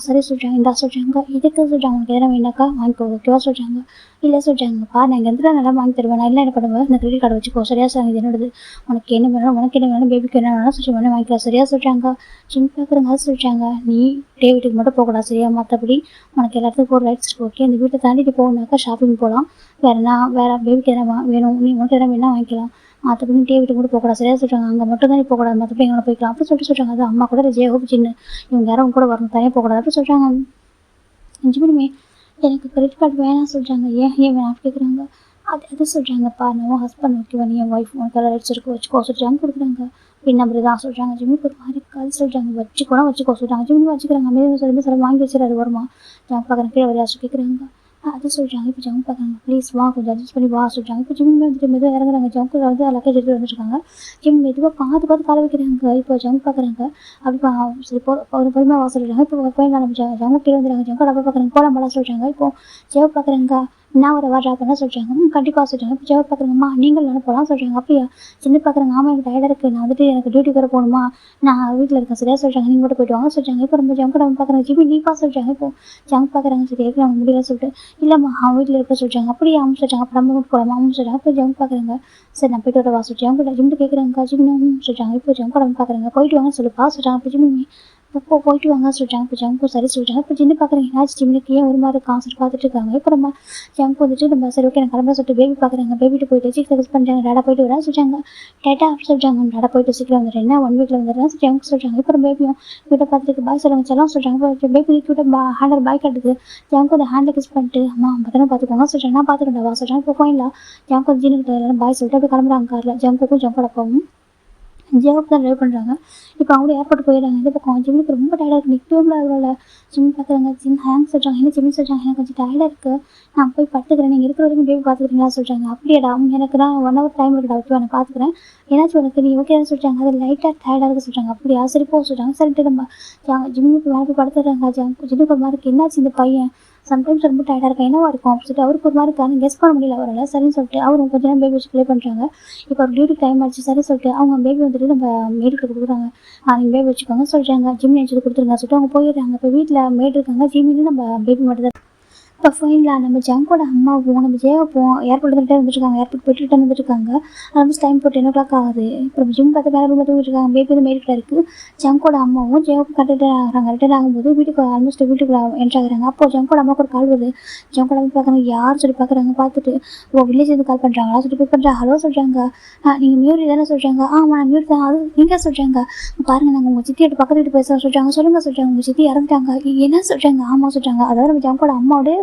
சரி சொல்கிறாங்க. இந்தா சொல்கிறாங்க, இதுக்கு சொல்கிறாங்க உனக்கு எதனா வேணாக்கா வாங்கிக்கோ, ஓகேவா சொல்கிறாங்க. இல்லை சொல்கிறாங்கப்பா, நான் இங்கே எந்த நல்லா வாங்கி தருவேன், நான் இல்லை என்ன பண்ணுவேன், இந்த கிரெடிட் கார்டு வச்சுக்கோ, சரியா சொல்கிறாங்க. இது என்னோடது, உனக்கு என்ன வேணும், உனக்கு என்ன வேணும், பேபிக்கு என்ன வேணும் சொல்லி வேணா வாங்கிக்கலாம், சரியா சொல்கிறாங்க. ஜிம் பார்க்குறவங்க அது சொல்கிறாங்க, நீ வீட்டுக்கு மட்டும் போகக்கூடாது, சரியா, மற்றபடி உனக்கு எல்லாத்துக்கும் போகிற ரைட்ஸ் இருக்கு, ஓகே. இந்த வீட்டை தாண்டிட்டு போகணுனாக்கா ஷாப்பிங் போகலாம், வேறு பேபிக்கு எதனா வேணும், நீ உனக்கு எதனா வேணா வாங்கிக்கலாம், மற்றபடி வீட்டுக்கு மட்டும் போகக்கூடாது, சரியா சொல்கிறாங்க. அங்கே மட்டும் தான் நீ போகக்கூடாது, மற்றபடி எங்களை போய்க்கலாம் அப்படி சொல்கிறாங்க. அது அம்மா கூட ஜெயஹோப் சின்ன இவங்க யாரும் கூட வரணும், தனியாக போகக்கூடாது அப்படி சொல்கிறாங்க. ஜிம்மினுமே எனக்கு கிரெடிட் கார்டு வேணாம் சொல்கிறாங்க. ஏன் வேணாம் அப்படி கேட்குறாங்க. அது சொல்கிறாங்கப்பா, நான் ஹஸ்பண்ட் ஓகேவா, நீ என் ஒய்ஃப் உனக்கு எல்லாம் ரைட்ஸ் இருக்கு, வச்சுக்கோ சொல்கிறாங்க. கொடுக்குறாங்க. பின் நம்பர் தான் சொல்கிறாங்க. ஜிம்மிக்கு ஒரு மாதிரி இருக்காது சொல்கிறாங்க. வச்சுக்கோ சொல்கிறாங்க. ஜிம்மி வச்சுக்கிறாங்க. அமைதியாக சொல்லி வாங்கி வச்சுறாரு வருமா ஜாங்க பார்க்குறேன், கீழே வரையா கேட்குறாங்க. அது சொல்கிறாங்க. இப்போ ஜங்க் பார்க்குறாங்க, ப்ளீஸ் வா கொஞ்சம் அட்ஜஸ்ட் பண்ணி வா சொல்கிறாங்க. இப்போ ஜிம்மி வந்துட்டு மெதுவாக இறங்குறாங்க. ஜங்கில் வந்து லக்கேஜ் எடுத்துகிட்டு வந்துட்டுருக்காங்க. ஜிம் மெதுவாக பார்த்து கால வைக்கிறாங்க. இப்போ ஜங்க் பார்க்குறாங்க. அப்படி சரி ஒரு பொறுமையாக வா சொல்கிறாங்க. இப்போ போய் நம்ம ஜங்க கீழே வந்துடுறாங்க. ஜங்கோட அப்பா பார்க்குறாங்க, போலாம் சொல்கிறாங்க. இப்போ ஜெவ பார்க்குறாங்க, நான் ஒரு ட்ராப் பண்ண சொல்கிறாங்க. கண்டிப்பாக சொல்கிறாங்க. இப்போ ஜெவ பார்க்குறாங்கம்மா நீங்கள் என்ன போகலாம் சொல்கிறாங்க. அப்படியா சின்ன பார்க்குறாங்க. ஆமாம் எனக்கு டயர்டாக இருக்குது, நான் வந்துட்டு எனக்கு டியூட்டி வர போகணுமா, நான் வீட்டில் இருக்கேன், சரியா சொல்கிறாங்க. நீங்கள் மட்டும் போய்ட்டு வாங்க சொல்கிறாங்க. இப்போ நம்ம ஜங்கோட பார்க்குறாங்க. ஜிம்மி நீ பா சொல்கிறாங்க. இப்போ ஜங்க் பார்க்குறாங்க. சரி ஏற்கனவே அவங்க முடியல சொல்லிட்டு, இல்லைம்மா அவன் வீட்டில் இருக்க சொல்கிறாங்க. அப்படியே அவங்க சொல்கிறாங்க. அப்போ நம்ம மட்டும் போகலாமா அவங்க சொல்கிறாங்க. இப்போ ஜங்க் பார்க்குறாங்க. சரி நான் போய்ட்டு வர வா சொல்கிறாங்க. ஜிம்மு கேட்குறாங்க. ஜிம்மி சொல்கிறாங்க. இப்போ ஜங்கோட பார்க்குறாங்க. போயிட்டு வாங்க சொல்லுப்பா சொல்கிறாங்க. இப்போ ஜிம்மி இப்போ போயிட்டு வாங்க சொல்கிறாங்க. இப்போ ஜங்கும் சரி சொல்கிறாங்க. இப்போ ஜின்னு பார்க்குறாங்க. என்னாச்சு ஜிம்முக்கு ஏன் ஒரு மாதிரி கான்சர்ட் பார்த்துட்டு இருக்காங்க. இப்போ நம்ம ஜங்க் வந்துட்டு நம்ம சரி ஓகே நான் கிளம்புற சொல்லிட்டு பேபி பார்க்குறாங்க. பேபிட்டு போயிட்டு சீக்கிரம் பண்ணுறாங்க. டேடா போயிட்டு வரேன் சொல்கிறாங்க. டேட்டா சொல்கிறாங்க. டேடா போயிட்டு சீக்கிரம் வந்துடுறேன், என்ன 1 வீக்கில் வந்துடுறேன் ஜங்க் சொல்கிறாங்க. இப்போ பேபியும் கிட்ட பார்த்துட்டு பாய் சொல்லுவாங்க செல்லாம் சொல்கிறாங்க. இப்போ பேபி கிட்ட ஹேண்டர் பாய் கட்டுது. ஜங்க் வந்து ஹேண்டில் கிஸ் பண்ணிட்டு அம்மா பத்திரம் பார்த்துக்கோங்க சொல்கிறாங்க. நான் பார்த்துக்கிட்டா வா சொல்கிறாங்க. இப்போ போயிடலாம் ஜங்க் வந்து ஜின்னு கிட்ட பாய் சொல்லிட்டு அப்படி கிளம்புறாங்க காரில். ஜங்குக்கும் ஜங்கோட அப்பாவும் ஜிம்முக்கு தான் ட்ரைவ் பண்ணுறாங்க. இப்போ அவங்க ஏர்போர்ட் போயிடுறாங்க. இந்த பக்கம் ஜிம்முக்கு ரொம்ப டயர்டாக இருக்குது, நிற்கவும் அவரோட ஜிம் பார்க்குறாங்க. ஜிம் ஹேங் சொல்கிறாங்க. என்ன ஜிம் சொல்கிறாங்க, எனக்கு கொஞ்சம் டயர்டாக இருக்குது, நான் போய் படுத்துக்கிறேன், நீங்கள் இருக்கிற வரைக்கும் பேபி பார்த்துக்கிறீங்களா சொல்கிறாங்க. அப்படியேடா எனக்கு தான் 1 hour டைம் இருக்குடா, ஓகே நான் பார்த்துக்கிறேன், ஏன்னாச்சும் உனக்கு நீ ஓகே தான் சொல்கிறாங்க. அது லைட்டாக டயர்டாக இருக்குது சொல்கிறாங்க. அப்படியா சரி போ சொல்கிறாங்க. சரிட்டு நம்ம ஜிம்முக்கு மேலே போய் படுத்துடுறாங்க. ஜிம்முக்கு ஒரு மாதிரி இருக்குது, என்னாச்சு இந்த பையன் சம்டைம்ஸ் ரொம்ப டயர்டாக இருக்கா, என்னவா இருக்கும் அப்படின்னு சொல்லிட்டு அவருக்கு ஒரு மாதிரி இருக்கான்னு கெஸ் பண்ண முடியல அவரால். சரின்னு சொல்லிட்டு அவரும் கொஞ்சம் நேரம் பேபி வச்சு ப்ளே பண்ணுறாங்க. இப்போ அவர் டியூட்டி டைம் ஆச்சு சரின்னு சொல்லிட்டு அவங்க பேபி வந்துட்டு நம்ம மேடுக்கு கொடுக்குறாங்க. நீங்கள் பேபி வச்சுக்கோங்க சொல்கிறாங்க. ஜிம் நினச்சது கொடுத்துருங்க சொல்லிட்டு அவங்க போயிடுறாங்க. இப்போ வீட்டில் மேடு இருக்காங்க. ஜிம்மின்னு நம்ம பேபி மட்டும் தான். இப்போ ஃபைனில் நம்ம ஜங்கோட அம்மாவும் நம்ம ஜெயாவும் ஏர்போர்ட் வந்துட்டுருக்காங்க. ஏர்போர்ட் போயிட்டு வந்துட்டுருக்காங்க. ஆல்மோஸ்ட் டைம் போட்டு 10 o'clock ஆகுது. இப்போ ஜிம் பார்த்து வேறு ரூமில் தூங்கிட்டுருக்காங்க. பேபி வந்து மேடிக்கில் இருக்குது. ஜங்கோட அம்மாவும் ஜெயாவுக்கு ரிட்டர்ன் ஆகிறாங்க. ரிட்டர்ன் ஆகும்போது வீட்டுக்கு என்ட்ரு ஆகுறாங்க. அப்போ ஜங்கோட அம்மாவுக்கு ஒரு கால் வருது. ஜங்கோட அம்மா பார்க்குறாங்க, யார் சொல்லி பார்க்குறாங்க. பார்த்துட்டு வில்லேஜ் கால் பண்ணுறாங்களா சொல்லி போய் பண்ணுறாங்க. ஹலோ சொல்கிறாங்க. நீங்கள் மியூரி தானே சொல்கிறாங்க. ஆமாம் நான் மியூரி தான், அது நீங்கள் சொல்கிறாங்க. பாருங்கள் நாங்கள் உங்கள் சித்தியோட பக்கத்து வீட்டு பேச சொல்கிறாங்க. சொல்லுங்கள் சொல்கிறாங்க. உங்கள் சித்தி இறந்துட்டாங்க, என்ன சொல்கிறாங்க. ஆமாம் சொல்கிறாங்க. அதாவது நம்ம ஜங்கோட அம்மாவோட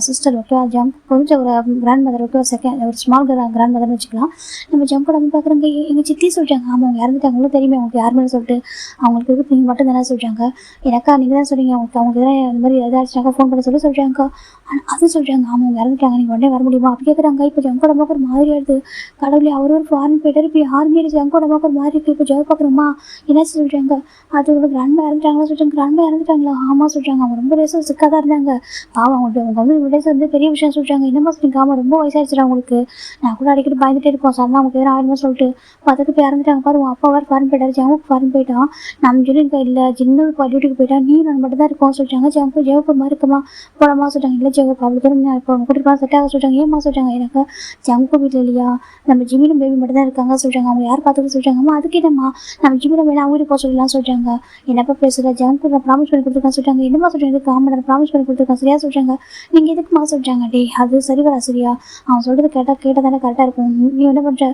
சிஸ்டர் ஓகேவா, கொஞ்சம் ஒரு கிராண்ட் மதர் ஓகே, ஒரு ஸ்மால் கிராண்ட் மதர்னு வச்சுக்கலாம். நம்ம ஜங்கோட அம்மா பார்க்குறாங்க. எங்கள் சித்தி சொல்கிறாங்க. ஆமாம் அவங்க இறந்துட்டாங்க, உங்களுக்கு தெரியுமே, அவங்களுக்கு யாருமே சொல்லிட்டு அவங்களுக்கு இருக்கு நீங்கள் மட்டும் தானே சொல்கிறாங்க. எனக்கா நீங்கள் தான் சொல்கிறீங்க, அவங்களுக்கு எதாவது இந்த மாதிரி எதாச்சும் ஃபோன் பண்ண சொல்கிறாங்க. அது சொல்கிறாங்க. ஆமாம் அவங்க இறந்துட்டாங்க, நீங்கள் உடனே வர முடியுமா அப்படி கேட்குறாங்க. இப்போ ஜங்கோட அம்மாவுக்கு ஒரு மாதிரி ஆயிடுது. கடவுளே அவர் ஒரு ஃபாரின் போயிட்டார், இப்போ யாருமே ஜங்கோட அம்மாவுக்கு ஒரு மாதிரி இருக்குது. இப்போ ஜவ் பார்க்குறோமா என்னாச்சு சொல்கிறாங்க. அது ஒரு கிராண்ட் இறந்துட்டாங்களா சொல்கிறாங்க. கிராண்ட் இறந்துட்டாங்களா ஆமாம் சொல்கிறாங்க. அவங்க ரொம்ப ரேஸும் சிக்காக தான் இருந்தாங்க பாவம். அவங்க வந்து விடேஸ் வந்து பெரிய விஷயம் சொல்கிறாங்க. என்னமா சொல்லிங்க. ஆமாம் ரொம்ப வயசாகிடுச்சு அவங்களுக்கு, நான் கூட அடிக்கடி பயந்துட்டே இருப்போம் சார், அவங்களுக்கு எதாவது ஆயிடுமா சொல்லிட்டு பார்த்துட்டு போய் இறந்துட்டாங்க. பாரு உங்கள் அப்பா வேறு ஃபாரின் போயிட்டாரு, ஜவுக்கு ஃபாரின் போயிட்டான், நம்ம ஜின்னு இல்லை ஜின்னு டியூட்டிக்கு போயிட்டான், நீ நான் மட்டும் தான் இருக்கோம் சொல்கிறாங்க. ஜவுக்கு மாதிரி இருக்குமா போலாமா சொல்கிறாங்க. இல்லை ஜவுக்கு அவ்வளோ தூரம் இப்போ கூட்டிட்டு செட் ஆக சொல்கிறாங்க. ஏமா சொல்கிறாங்க. எனக்கு ஜவுக்கு வீட்டில் இல்லையா, நம்ம ஜிம்மிலும் பேபி மட்டும் தான் இருக்காங்க சொல்கிறாங்க. அவங்க யார் பார்த்துட்டு சொல்கிறாங்கம்மா அதுக்கு என்னம்மா நம்ம ஜிம்மில் வேணா அவங்க போக சொல்லலாம் சொல்கிறாங்க. என்னப்பா பேசுகிற ஜவுக்கு நான் ப்ராமிஸ் பண்ணி கொடுத்துருக்கேன் சொல்கிறாங்க. என்னமா சொல்கிறாங்க. ஆமாம் நான் ப்ராமிஸ் பண்ணி கொடுத்துருக்கேன் சரியா சொல்கிறாங்க. நீங்கள் எதுக்குமா சொல்கிறாங்க. டே அது சரி வரா சரியா, அவன் சொல்கிறது கேட்டால் தானே கரெக்டாக இருக்கும். நீ என்ன பண்ணுற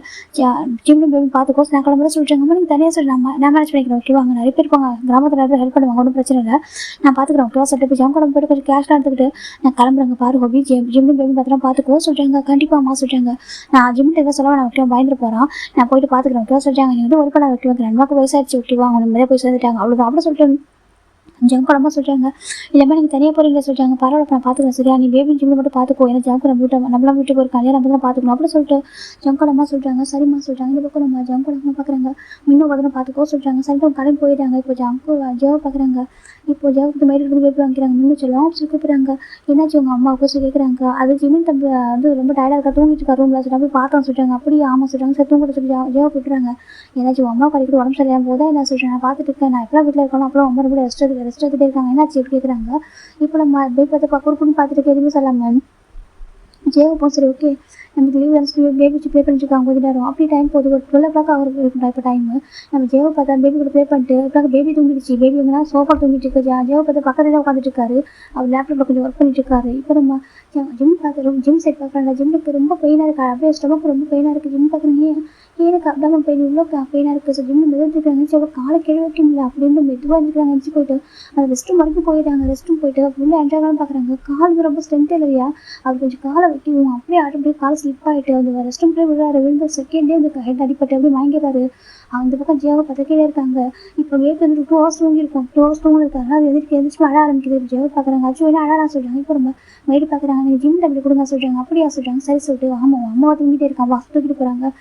ஜிம்மில் பேபி பார்த்துக்கோ, நான் கிளம்புற சொல்கிறாங்கம்மா. நீங்கள் தனியாக சொல்லலாமா, நான் மேனேஜ் பண்ணிக்கிறேன் ஓகேவா. அங்கே நிறைய பேர் இருப்பாங்க, கிராமத்தில் நிறைய ஹெல்ப் பண்ணுவாங்க, ஒன்றும் பிரச்சனை இல்லை, நான் பார்த்துக்குறேன் ஓகேவா சொல்லிட்டு இப்போ ஜவுக்கு போய்ட்டு கொஞ்சம் கேஷ்லாம் எடுத்துக்கிட்டு நான் கிளம்புறேங்க. பாரு ஹோபி ஜிம்மில் பேபி பார்த்துலாம் பார்த்துக்கோ சொல்கிறாங்க. கண்டிப்பாக அம்மா சொல்கிறாங்க. நான் ஜிம்மில் எதாவது சொல்ல நான் ஓகேவா பயந்துட்டு போகிறான், நான் போயிட்டு பார்த்துக்கிறேன் ஓகேவா சொல்கிறாங்க. நீ வந்து ஒரு பண்ண ஓகேவா, 2 வயசாகிடுச்சு ஓகேவா, அவங்க நிம்மதியாக போய் சேர்ந்துட்டாங்க அவ்வளோதான் அப்படி சொல்லிட்டு ஜம்கடமாக சொல்கிறாங்க. இல்லைம்மா நீங்கள் தனியாக போகிறீங்களா சொல்கிறாங்க. பரவாயில்ல நான் பார்த்துக்கிறேன் சரியா, நீ பேபி ஜிம்மில் மட்டும் பார்த்துக்கோ, ஏன்னா ஜம்கு நம்மளாம் வீட்டுக்கு ஒரு கல்யாணம் நம்ம தான் பார்த்துக்கணும் அப்படின்னு சொல்லிட்டு ஜம்கடமாக சொல்கிறாங்க. சரிம்மா சொல்கிறாங்க. இந்த பக்கம் நம்ம ஜம்கடமாக பார்க்குறாங்க. இன்னும் பதிலாக பார்த்துக்கோ சொல்கிறாங்க. சரிட்டு அவங்க கடைக்கு போயிட்டாங்க. இப்போ ஜெவை பார்க்குறாங்க. இப்போ ஜெவுக்கு மேலே இருந்து பேபி வாங்கிக்கிறாங்க. இன்னும் சொல்லுவோம் சொல்லி கூப்பிட்றாங்க. என்னாச்சு உங்கள் அம்மாவுக்கு சொல்லி கேட்குறாங்க. அது ஜிமின் தம்பி வந்து ரொம்ப டயர்டாக இருக்கா, தூங்கிட்டு இருக்கா ரூமில் சொல்லிட்டு போய் பார்த்தோம் சொல்கிறாங்க. அப்படியே ஆமாம் சொல்கிறாங்க. சரி தூங்கிட்டு சொல்லி ஜெவை கூப்பிட்றாங்க. ஏதாச்சும் உங்கள் அம்மா கடைக்கு உடம்பு சரியாக போதா என்ன சொல்கிறேன், நான் பார்த்துட்டு இருக்கேன், நான் எப்போ வீட்டில் இருக்கணும் அப்புறம் ரொம்ப ரொம்ப ரெஸ்ட் எடுத்துகிட்டே இருக்காங்க. என்னாச்சு எப்படி கேட்குறாங்க. இப்போ நம்ம பேபி குறுக்குன்னு பார்த்துட்டு எதுவுமே சொல்லாமல் ஜெயப்போ சரி ஓகே நமக்கு லீவ் தான் சொல்லி பேபி வச்சு ப்ளே பண்ணிட்டு இருக்காங்க கொஞ்சம் நேரம். அப்படி டைம் போகுது, ஒரு 12 அவருக்கு இருக்குண்டா இப்போ டைமு. நம்ம ஜெயவை பார்த்தா பேபி கூட ப்ளே பண்ணிட்டு இப்போ பேபி தூங்கிடுச்சு. பேபி வந்துன்னா சோஃபா தூங்கிட்டு இருக்கு. ஜெயவை பார்த்தா பக்கத்தில் தான் உட்காந்துட்டு இருக்காரு. அவர் லேப்டாப்பில் கொஞ்சம் ஒர்க் பண்ணிட்டு இருக்காரு. இப்போ நம்ம ஜிம் பார்க்குறோம். ஜிம் செட் பார்க்குறாங்க. ஜிம்முக்கு ரொம்ப பெயினாக இருக்கா, அப்படியே ஸ்டொமக் ரொம்ப பெயினாக இருக்குது. ஜிம் பார்க்குறீங்க எனக்கு அப்டாமல் பெயின் இவ்வளோ பெயினாக இருக்குது. ஸோ ஜிம்மு மெதுவாக இருக்காங்க. காலை கீழே வைக்கல அப்படின்னு மெதுவாக இருந்துருக்காங்க. நினச்சி போயிட்டு அந்த ரெஸ்ட்டும் வரைக்கும் போயிட்டாங்க. ரெஸ்ட்டும் போயிட்டு ஃபுல்லாக என்ஜாய் பண்ணி பார்க்குறாங்க. கால் ரொம்ப ஸ்ட்ரென்த்தே இல்லையா, அது கொஞ்சம் காலை வைக்கும் அப்படியே ஆட்டோமேட்டிக் காலை ஸ்லிப் ஆகிட்டு அந்த ரெஸ்ட்டும் போய் விழுறாரு. விழுந்த செகண்டே அந்த ஹெட் அடிப்பட்டு அப்படியே வாங்கிடுறாரு. அந்த பக்கம் ஜியாவை பார்த்து கீழே இருக்காங்க. இப்போ வேப்பு வந்து 2 ஹவர்ஸ் தூங்கியிருக்கும். 2 ஹவர்ஸ் தூங்கிருக்காங்க. அது எந்திரிச்சு அழ ஆரம்பிக்குது. ஜியாவை பார்க்குறாங்க. அச்சு வேணா அழகாக சொல்கிறாங்க. இப்போ நம்ம மைடு பார்க்குறாங்க. நீங்கள் ஜிம் டேப்லெட் கொடுங்க சொல்கிறாங்க. அப்படியா சொல்கிறாங்க. சரி சொல்லிட்டு ஆமாம் அம்மாவை தூங்கிட்டே இருக்காங்க. வாசல் தூக்கிட்டு போகிறாங்க.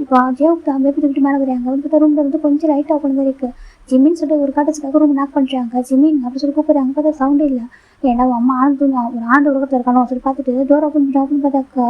இப்போ ஜியாவுக்கு தான் பேபி தூக்கிட்டு மேலே வராங்க. வந்து பார்த்தா ரூமில் வந்து கொஞ்சம் லைட்டாக உட்காந்து இருக்குது. ஜிம்மின்னு சொல்லிட்டு ஒரு காட்டத்துக்காக ரூம் நாக் பண்ணுறாங்க. ஜிம்மின் அப்படி சொல்லி கூப்பிட்றாங்க. பார்த்தா சவுண்டே இல்லை. ஏன்னா அம்மா ஆனந்து ஒரு ஆண்டு உலகத்தில் இருக்கானோ சொல்லி பார்த்துட்டு டோர் ஓப்பன் பார்த்தாக்கா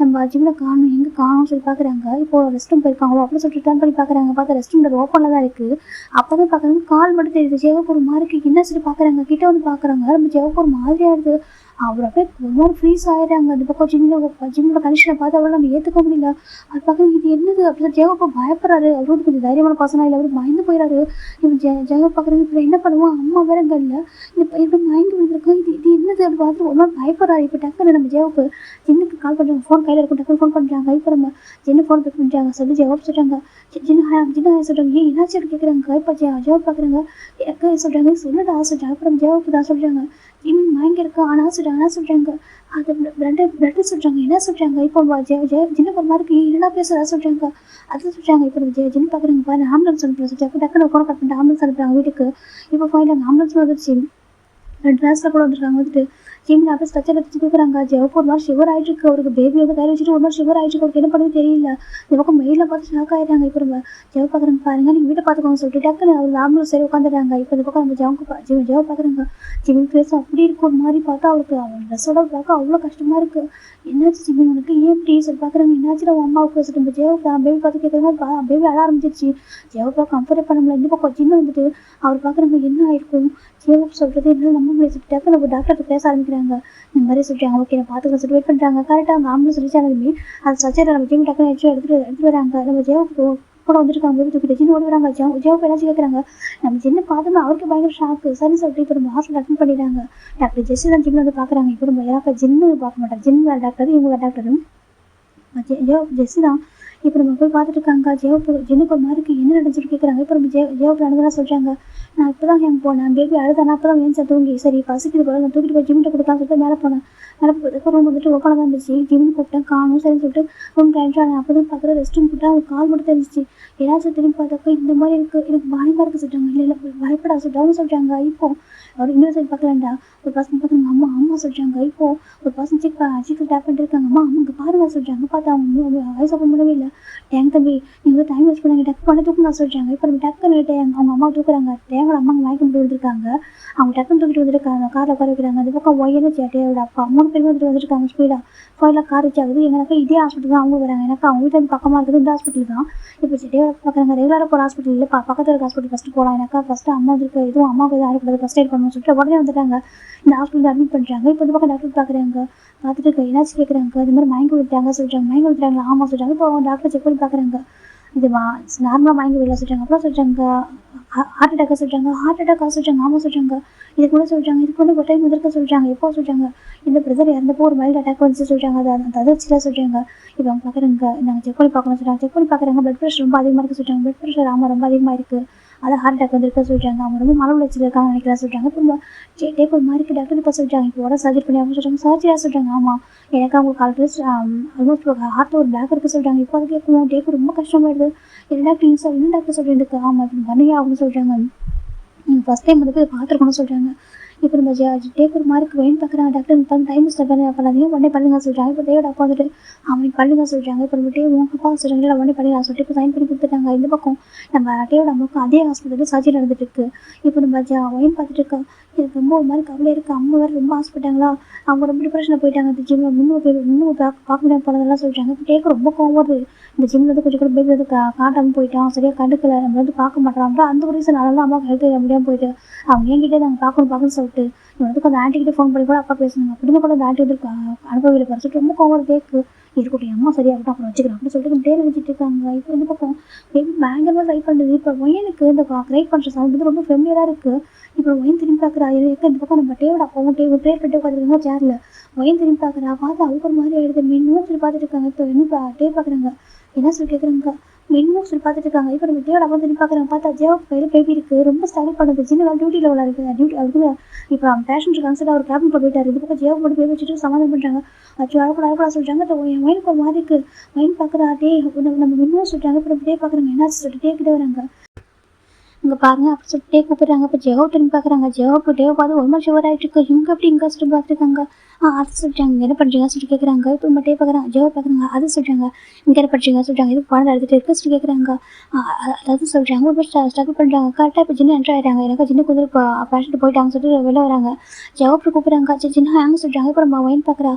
நம்ம ஜிம்மில் காணும் எங்கே காணும் சொல்லி பார்க்குறாங்க. இப்போ ரெஸ்ட் ரூம் போயிருக்காங்களோ அப்படின்னு சொல்லிட்டு டர்ன் பண்ணி பார்க்குறாங்க. பார்த்தா ரெஸ்ட் ரூம் ஓப்பனில் தான் இருக்குது. அப்போ தான் பார்க்குறாங்க கால் மட்டும் தெரியுது. ஜெயப்பூர் மாதிரி என்ன சொல்லி பார்க்குறாங்க. கிட்டே வந்து பார்க்குறாங்க. நம்ம ஜெயப்பூர் மாதிரியாக இருக்குது. அவர் அப்படியே ஒரு மாதிரி ஃப்ரீஸ் ஆகிடுறாங்க. அந்த பக்கம் ஜிம்மோட கண்டிஷனை பார்த்து அவரை நம்ம ஏற்றுக்க முடியல. அது பார்க்குறது இது என்னது அப்படின்னு ஜெயப்பா பயப்படுறாரு. அவர் வந்து கொஞ்சம் தைரியமான பசங்க இல்லை, அவர் பயந்து போயிடாரு. இவன் ஜெயப்பா பார்க்குறாங்க. இப்போ என்ன பண்ணுவோம், அம்மா வேற இங்கே இல்லை, இந்த பையன் மைண்டு விழுந்திருக்கோம், இது என்னது அப்படி பார்த்துட்டு ஒரு மாதிரி பயப்படுறாரு. இப்போ டக்குன்னு நம்ம ஜெயப்பு ஜென்னுக்கு கால் பண்ணுறாங்க. ஃபோன் கையில் இருக்கும். டக்குன்னு ஃபோன் பண்ணுறாங்க. இப்போ நம்ம ஜென்னு ஃபோன் பிக் பண்ணுறாங்க. சொல்லி ஜெயப் சொல்கிறாங்க. ஜின்ன சொல்கிறாங்க. ஏன் என்னாச்சு அப்படி கேட்குறாங்க. இப்போ ஜெயப் பார்க்குறாங்க. எனக்கு சொல்கிறாங்க சொல்லடா சொல்கிறாங்க. அப்புறம் ஜெயப்பு தான் சொல்கிறாங்க. ஜிம் மயங்க இருக்கா ஆனால் சொல்கிறாங்க. அது பிளட்டு சொல்கிறாங்க. என்ன சொல்கிறாங்க. இப்போ ஜின்ன ஒரு மாதிரி என்னடா பேசுகிறா சொல்கிறாங்க. அது சொல்கிறாங்க. இப்போ ஜின் பார்க்குறாங்க. பாரு ஆம்புலன்ஸ் அனுப்புகிறேன் சொல்லிட்டு டக்குனு ஃபோன் கட் பண்ணிட்டு ஆம்புலன்ஸ் அனுப்புகிறாங்க வீட்டுக்கு. இப்போ ஃபைனல் ஆம்புலன்ஸ் வந்துருச்சு. 2 கிளாஸில் கூட வந்துருக்காங்க. வந்துட்டு ஜிம்மில் அப்படியே ஸ்ட்ரக்சர் எடுத்து கொடுக்குறாங்க. ஜெயப்பூர் ஒரு மாதிரி ஷுகர் ஆகிட்டு இருக்கு. அவருக்கு பேபி வந்து கையில் வச்சுட்டு ஒரு மாதிரி ஷுகர் ஆகிட்டு இருக்கு. அவருக்கு என்ன பண்ணுறது தெரியல. இந்த பக்கம் மெயிலில் பார்த்து ஷாக் ஆகிடுறாங்க. இப்போ நம்ம ஜெவ பார்க்குறாங்க. பாருங்க நீங்கள் வீட்டை பார்த்துக்கோங்க சொல்லிட்டு டக்குன்னு அவர் நார்மலும் சரி உட்காந்துடுறாங்க. இப்போ இந்த பக்கம் நம்ம ஜெவ பார்க்குறாங்க. ஜிம்மின் ஃபேஸ் அப்படி இருக்கும். ஒரு மாதிரி பார்த்தா அவருக்கு அவன் ட்ரெஸ்ஸோட பார்க்க அவ்வளோ கஷ்டமாக இருக்குது. என்னாச்சு ஜிம்மின் உனக்கு ஏன் இப்படி சொல்லி பார்க்குறாங்க. என்னாச்சு நம்ம அம்மாவுக்கு சொல்லிட்டு நம்ம ஜெவ பேபி பார்த்து கேட்குறாங்க. பேபி அழ ஆரம்பிச்சிருச்சு. ஜெவ பார்க்க கம்ஃபர்ட் பண்ண முடியல. இந்த பக்கம் ஜின்னு வந்துட்டு அவர் பார்க்குறாங்க. என்ன ஆயிருக்கும் ஜெவப் சொல்கிறது என்ன நம்ப முடியாது சொல்லிட்டு டக்குன்னு நம்ம டாக்டர்கிட்ட பேச ஆரம்பிக்கிறாங்க. இந்த மாதிரி சொல்கிறாங்க. ஓகே நான் பார்த்துக்க சொல்லிட்டு வெயிட் பண்ணுறாங்க. கரெக்டாக அவங்க ஆம்புலன்ஸ் சொல்லிச்சாலுமே அது சர்ஜரி நம்ம ஜிம் டக்குன்னு எடுத்துகிட்டு வராங்க. நம்ம ஜெவப்பு கூட வந்துருக்காங்க. பேபி தூக்கிட்டு ஜின்னு ஓடி வராங்க. ஜெவப்பு என்னாச்சு கேட்குறாங்க. நம்ம ஜின்னு பார்த்தோம்னா அவருக்கு பயங்கர ஷாக்கு. சரி சொல்லிட்டு இப்போ நம்ம ஹாஸ்பிட்டல் அட்மிட் பண்ணிடுறாங்க. டாக்டர் ஜெஸ்ஸி தான் ஜிம்மில் வந்து பார்க்குறாங்க. இப்போ நம்ம யாராவது ஜின்னு பார்க்க மாட்டாங்க. ஜின் வேறு டாக்டர், இவங்க வேறு டாக்டரும் ஜெஸ்ஸி தான். இப்போ நம்ம போய் பார்த்துட்டு இருக்காங்க. ஜெனுக்கு ஒரு மாதிரி என்ன நடந்துச்சு கேட்குறாங்க. இப்போ நம்ம ஜெயப்பு நடந்ததான் சொல்கிறாங்க. நான் இப்போ தான் எங்கே போனேன், பேபி அழுதானா அப்போ தான் ஏன் தூங்கி சரி பசிக்குது போல நான் தூக்கிட்டு போய் ஜிம்மிட்ட கொடுக்கலாம் சொல்லிட்டு மேலே போனேன். மேலே போகிறதுக்கு ரூம் வந்துட்டு ஓப்பனாக தான் இருந்துச்சு. ஜிம்னு கூப்பிட்டேன் காணும் சரின்னு சொல்லிட்டு ரூம் டைம் அப்போ தான் பார்க்குற ரெஸ்ட் ரூம் போட்டால் அவங்க கால் மட்டும் தெரிஞ்சிச்சு. ஏதாச்சும் திரும்பி பார்த்தாக்கா இந்த மாதிரி இருக்குது, எனக்கு பயமாக இருக்குது சொல்கிறாங்க. இல்லை பயப்படா சொல்லிட்டு சொல்கிறாங்க. இப்போ அவர் இன்னொரு சைடு பார்க்கலாண்டா ஒரு பசங்க பார்க்குறாங்க. அம்மா சொல்கிறாங்க. இப்போ ஒரு பசங்க சீக்கிரம் டேப் பண்ணிட்டு இருக்காங்க. அம்மா அங்கே பாருங்க சொல்கிறாங்க. பார்த்தா அவங்க வயசு ஓப்பன் பண்ணவே இல்லை. டேங்க் தம்பி நீங்கள் டைம் வேஸ்ட் பண்ணாங்க, டக்கு பண்ண தூக்குங்க சொல்கிறாங்க. இப்போ நம்ம டக்குன்னு அவங்க அம்மா தூக்குறாங்க. டேங்கோட அம்மா மயக்கம் போட்டு வந்துருக்காங்க. அவங்க டக்குன்னு தூக்கிட்டு வந்துருக்காங்க. காரில் உட்கார வைக்கிறாங்க. அந்த பக்கம் ஒய்யன்னு சேட்டையோட அப்பா 3 பேரும் வந்துருக்காங்க ஸ்பீடாக. ஃபைலாக கார் வச்சு ஆகுது. எங்களுக்கு இதே ஹாஸ்பிட்டல் தான் அவங்க வராங்க. எனக்கு அவங்க வீட்டில் வந்து பக்கமாக இருக்குது. இந்த ஹாஸ்பிட்டல் தான். இப்போ சேட்டையோட பார்க்குறாங்க. ரெகுலராக போகிற ஹாஸ்பிட்டல் இல்லை, பக்கத்தில் இருக்க ஹாஸ்பிட்டல் ஃபஸ்ட்டு போகலாம். எனக்கு ஃபஸ்ட்டு அம்மா வந்துருக்கு, எதுவும் அம்மாவுக்கு எதுவும் ஆகக்கூடாது, ஃபஸ்ட் எய்ட் பண்ணணும்னு சொல்லிட்டு உடனே வந்துட்டாங்க. இந்த ஹாஸ்பிட்டல் அட்மிட் பண்ணுறாங்க. இப்போ இந்த பக்கம் டாக்டர் பார்க்குறாங்க. பார்த்துட்டு என்னாச்சு கேட்குறாங்க. இது மாதிரி மயங்கி விட்டாங்க சொல்கிறாங்க. மயங்கி விட்டுறாங்களா ஆமாம் சொல்கிறாங்க. இப்போ அவங்க டாக்டர் செக் பண்ணி பார்க்குறாங்க. இது நார்மலாக மயங்கி விடல சொல்கிறாங்க. அப்புறம் சொல்கிறாங்க ஹார்ட் அட்டாக்காக சொல்கிறாங்க. ஆமாம் சொல்கிறாங்க. இதுக்கு கூட சொல்கிறாங்க. இதுக்கு வந்து ஒரு டைம் வந்திருக்க சொல்கிறாங்க. எப்போ சொல்கிறாங்க இந்த பிரதர் இறந்தப்போ ஒரு மைல்டு அட்டாக் வந்துச்சு சொல்கிறாங்க. அது அதிர்ச்சியில் சொல்கிறாங்க. இப்போ அவங்க பார்க்குறாங்க. நாங்கள் செக் பண்ணி பார்க்கணும் சொல்கிறாங்க. செக் பண்ணி பார்க்குறாங்க. பிளட் ப்ரெஷர் ரொம்ப அதிகமாக இருக்குது சொல்கிறாங்க. பிளட் ப்ரெஷர் ஆமாம் ரொம்ப அதிகமாக இருக்குது, அதான் ஹார்ட் அட்டாக் வந்துருக்க சொல்கிறாங்க. அவங்க ரொம்ப மன உளைச்சல் இருக்காங்க நினைக்கிறா சொல்கிறாங்க. இப்போ டேக் ஒரு மாதிரி டாக்டர் இப்போ சொல்கிறாங்க. இப்போ உடனே சர்ஜரி பண்ணி அவங்க சொல்கிறாங்க. சர்ஜரியாக சொல்கிறாங்க. ஆமாம் எனக்கு அவங்களுக்கு ஆல்மோஸ்ட் ஹார்ட்டில் ஒரு பேக் இருக்குது சொல்கிறாங்க. இப்போ அது கேட்கும் டேக்கு ரொம்ப கஷ்டமாயிடுது. என்ன டாக்டர் சொல்லிட்டு ஆமாம் இப்போ பண்ணியே ஆகும்னு சொல்கிறாங்க. நீங்கள் ஃபஸ்ட் டைம் வந்து போய் பார்த்துருக்கணும்னு சொல்கிறாங்க. இப்போ நம்ம டேக் ஒரு மார்க் வெயின் பார்க்குறாங்க. டாக்டர் டைம் ஸ்டெப் பண்ணாதீங்க, உடனே பண்ணுங்க சொல்கிறாங்க. இப்போ தேவோட அப்பா வந்துட்டு அவனுக்கு பண்ணுங்க சொல்கிறாங்க. இப்போ நம்ம டே உங்கள் அப்பா சொல்கிறாங்க, இல்லை உடனே பண்ணிடலாம் சொல்லிட்டு இப்போ சைன் பண்ணி கொடுத்துட்டாங்க. இந்த பக்கம் நம்ம டேவோட அம்மாவுக்கு அதே ஹாஸ்பிட்டலில் சர்ஜரி நடந்துட்டு இருக்கு. இப்போ நம்ம ஒயின் பார்த்துட்டு இருக்கா. எனக்கு ரொம்ப ஒரு மாதிரி கவலை இருக்குது. அம்மா வேறு ரொம்ப ஆசைப்பட்டாங்களா, அவங்க ரொம்ப டிப்ரெஷனில் போயிட்டாங்க. இந்த ஜிம்மில் இன்னும் பார்க்க முடியாமல் போனதெல்லாம் சொல்கிறாங்க. இப்போ டேக்கு ரொம்ப கோவம் வருது. இந்த ஜிம்மில் வந்து கொஞ்சம் கூட பேபி வந்து காட்டாமல் போயிட்டான், சரியாக கண்டுக்கல, நம்ம வந்து பார்க்க மாட்டோம். அந்த ஒரு ரீசன் அதனால அம்மாவுக்கு ஹெல்த் முடியாமல் போயிட்டு அவங்க என்கிட்டே நாங்கள் பார்க்கணும்னு சொல்லிட்டு இவன் வந்து கொஞ்சம் ஆன்ட்டிக்கிட்ட ஃபோன் பண்ணி கூட அப்பா பேசுனாங்க. அப்படின்னு கூட அந்த ஆன்ட்டி வந்து அனுபவியில் பறிச்சுட்டு ரொம்ப கோவம் கேட்கு இருக்கட்டும், அம்மா சரியாகட்டும் அப்புறம் வச்சுக்கிறேன் அப்படின்னு சொல்லிட்டு நம்ம பேர் வச்சுட்டு இருக்காங்க. இப்போ இந்த பக்கம் பேபி பயங்கரமாக ட்ரை பண்ணுறது. இப்போ ஒயனுக்கு இந்த க்ரைட் பண்ணுற சவுண்ட் வந்து ரொம்ப ஃபெமிலியராக இருக்குது. இப்போ ஒயின் திரும்பி பார்க்குறா. இந்த பக்கம் நம்ம டேவோட அப்பாவும் ப்ரேயர் பண்ணிட்டு உட்காந்துருக்காங்க சேரில். ஒயின் திரும்பி பார்க்குறா. பார்த்து அவங்க ஒரு மாதிரி ஆகிடுது. இன்னும் சொல்லி பார்த்துட்டு இருக்காங்க. இப்போ என்ன டே பார்க்குறாங்க, என்ன சொல்லி கேட்குறாங்க, இன்னும் சொல்லி பார்த்துட்டு இருக்காங்க. இப்போ நம்ம டேவோட அப்பா திரும்பி பார்க்குறாங்க. பார்த்தா ஜேவ் கையில் பேபி இருக்குது. ரொம்ப ஸ்ட்ரகிள் பண்ணுது. சின்ன வேலை டியூட்டியில் உள்ள இருக்குது. டியூட்டி அதுக்கு இப்போ அவன் பேஷண்ட் கன்சல்ட் அவர் கேபின் போயிட்டார். இந்த பக்கம் ஜேவ் போட்டு பேபி வச்சுட்டு சமாதானம் பண்ணுறாங்க. அச்சோ அழக்கூட சொல்கிறாங்க. என் வயனுக்கு ஒரு மாதிரி இருக்குது. வயன் பார்க்குறா. நம்ம இன்னும் சொல்கிறாங்க. இப்போ நம்ம டே பார்க்குறாங்க. என்ன சொல்லிட்டு டே கிட்டே வராங்க. இங்கே பாருங்க அப்படி சொல்லிட்டு கூப்பிட்றாங்க. இப்போ ஜெவ திரும்பி பார்க்குறாங்க. ஜெவ பார்த்து ஒரு மாதிரி ஷுவர் ஆகிட்டு இருக்கு. இவங்க எப்படி இங்கே சொல்லிட்டு பார்த்துருக்காங்க. அது சொல்லிட்டாங்க. என்ன பண்ணுறீங்கன்னு சொல்லி கேட்குறாங்க. இப்போ மட்டும் பார்க்குறாங்க. ஜெவ பார்க்குறாங்க. அது சொல்கிறாங்க. இங்கே என்ன பண்ணுறீங்கன்னு சொல்கிறாங்க. இது குழந்தை எடுத்துகிட்டு இருக்கு சொல்லி கேட்குறாங்க. அதாவது சொல்கிறாங்க. ஒரு ஸ்ட்ரகிள் பண்ணுறாங்க. கரெக்டாக இப்போ ஜின்ன என்ட்ரு ஆகிட்டாங்க. எனக்கு ஜின்ன குதிரை இப்போ பேஷண்ட் போயிட்டாங்கன்னு சொல்லிட்டு வெளில வராங்க. ஜெவ அப்படி கூப்பிட்றாங்க. ஜின்ன ஹேங்க சொல்கிறாங்க. இப்போ நம்ம ஒயின் பார்க்குறா.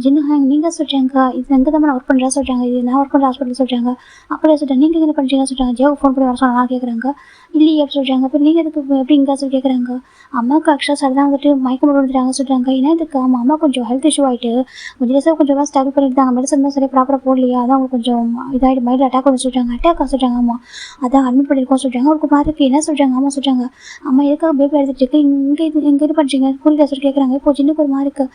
ஜின்ன ஹேங் நீங்கள் சொல்கிறாங்க. இது எங்கே தான் நான் ஒர்க் பண்ணுறா சொல்கிறாங்க. இது நான் ஒர்க் பண்ணுற ஹாஸ்பிட்டல் சொல்கிறாங்க. அப்படியே சொல்லிட்டேன். நீங்கள் என்ன பண்ணுறீங்கன்னு சொல்கிறாங்க. ஜெவ ஃபோன் பண்ணி வர சொன்னா கேட்குறாங்க. இல்லையே அப்படி சொல்கிறாங்க. அப்போ நீங்கள் எதுக்கு எப்படி இங்கே சொல்லி கேட்குறாங்க. அம்மாவுக்கு ஆக்சுவலாக சடனாக வந்துட்டு மயக்கம் போட்டு வந்துட்டாங்க சொல்கிறாங்க. ஏன்னா இதுக்கு அம்மா கொஞ்சம் ஹெல்த் இஷ்யூ ஆகிட்டு கொஞ்சம் டேஸாக கொஞ்சம் ஸ்ட்ரகிள் பண்ணிட்டு தாங்க. மெடிசன் தான் சரியாக ப்ராப்பராக போடலையா, அதான் அவங்க கொஞ்சம் இதாகிட்டு மைண்டில் அட்டாக் வந்து சொல்கிறாங்க. அட்டாக்காக சொல்கிறாங்க. அம்மா அதான் அட்மிட் பண்ணியிருக்கோம் சொல்கிறாங்க. அவருக்கு மாதிரி என்ன சொல்கிறாங்க. அம்மா சொல்கிறாங்க. அம்மா எதுக்காக பேபி எடுத்துகிட்டு இருக்கு, இங்கே இது பண்ணுறீங்க புரியல சொல்லி கேட்குறாங்க. இப்போ ஜின்னுக்கு ஒரு மாதிரி இருக்குது.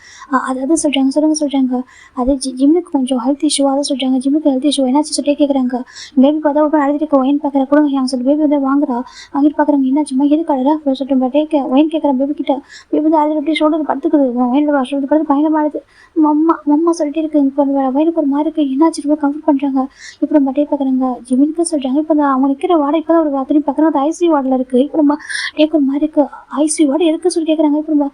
அது சொல்கிறாங்க. சொல்கிறாங்க. அது ஜிம்முக்கு கொஞ்சம் ஹெல்த் இஷ்யூ அதை சொல்கிறாங்க. ஜிம்முக்கு ஹெல்த் இஷ்யூ என்னாச்சு சொல்லிட்டே கேட்குறாங்க. பேபி பார்த்தா ஒரு அழுதுட்டு இருக்க. ஒயின் பார்க்குற கூட அவங்க சொல்லி பேபி வந்து வாங்குறா. வாங்கிட்டு பார்க்குறாங்க. என்னாச்சுமா எது கலரா அப்படின்னு சொல்லிட்டு ஒயின் கேட்குறேன். பேபி கிட்ட பேபி வந்து அழுது அப்படியே ஷோல்டர் படுத்துக்குது. ஒயினோட ஷோல்டர் படுத்து பயங்கரமாக அழுது. மம்மா சொல்லிட்டு இருக்கு. இப்போ ஒயினுக்கு ஒரு மாதிரி இருக்குது. என்னாச்சு ரொம்ப கம்ஃபர்ட் பண்ணுறாங்க. இப்போ நம்ம டே பார்க்குறாங்க. ஜிம்முக்கு சொல்கிறாங்க. இப்போ அவங்க நிற்கிற வார்டு இப்போ தான் ஒரு திரும்பி பார்க்குறாங்க. அது ஐசியூ வார்டில் இருக்குது. இப்போ நம்ம டேக்கு ஒரு மாதிரி இருக்குது. ஐசியூ வார்டு எதுக்கு சொல்லி கேட்குறாங்க. இப்போ நம்ம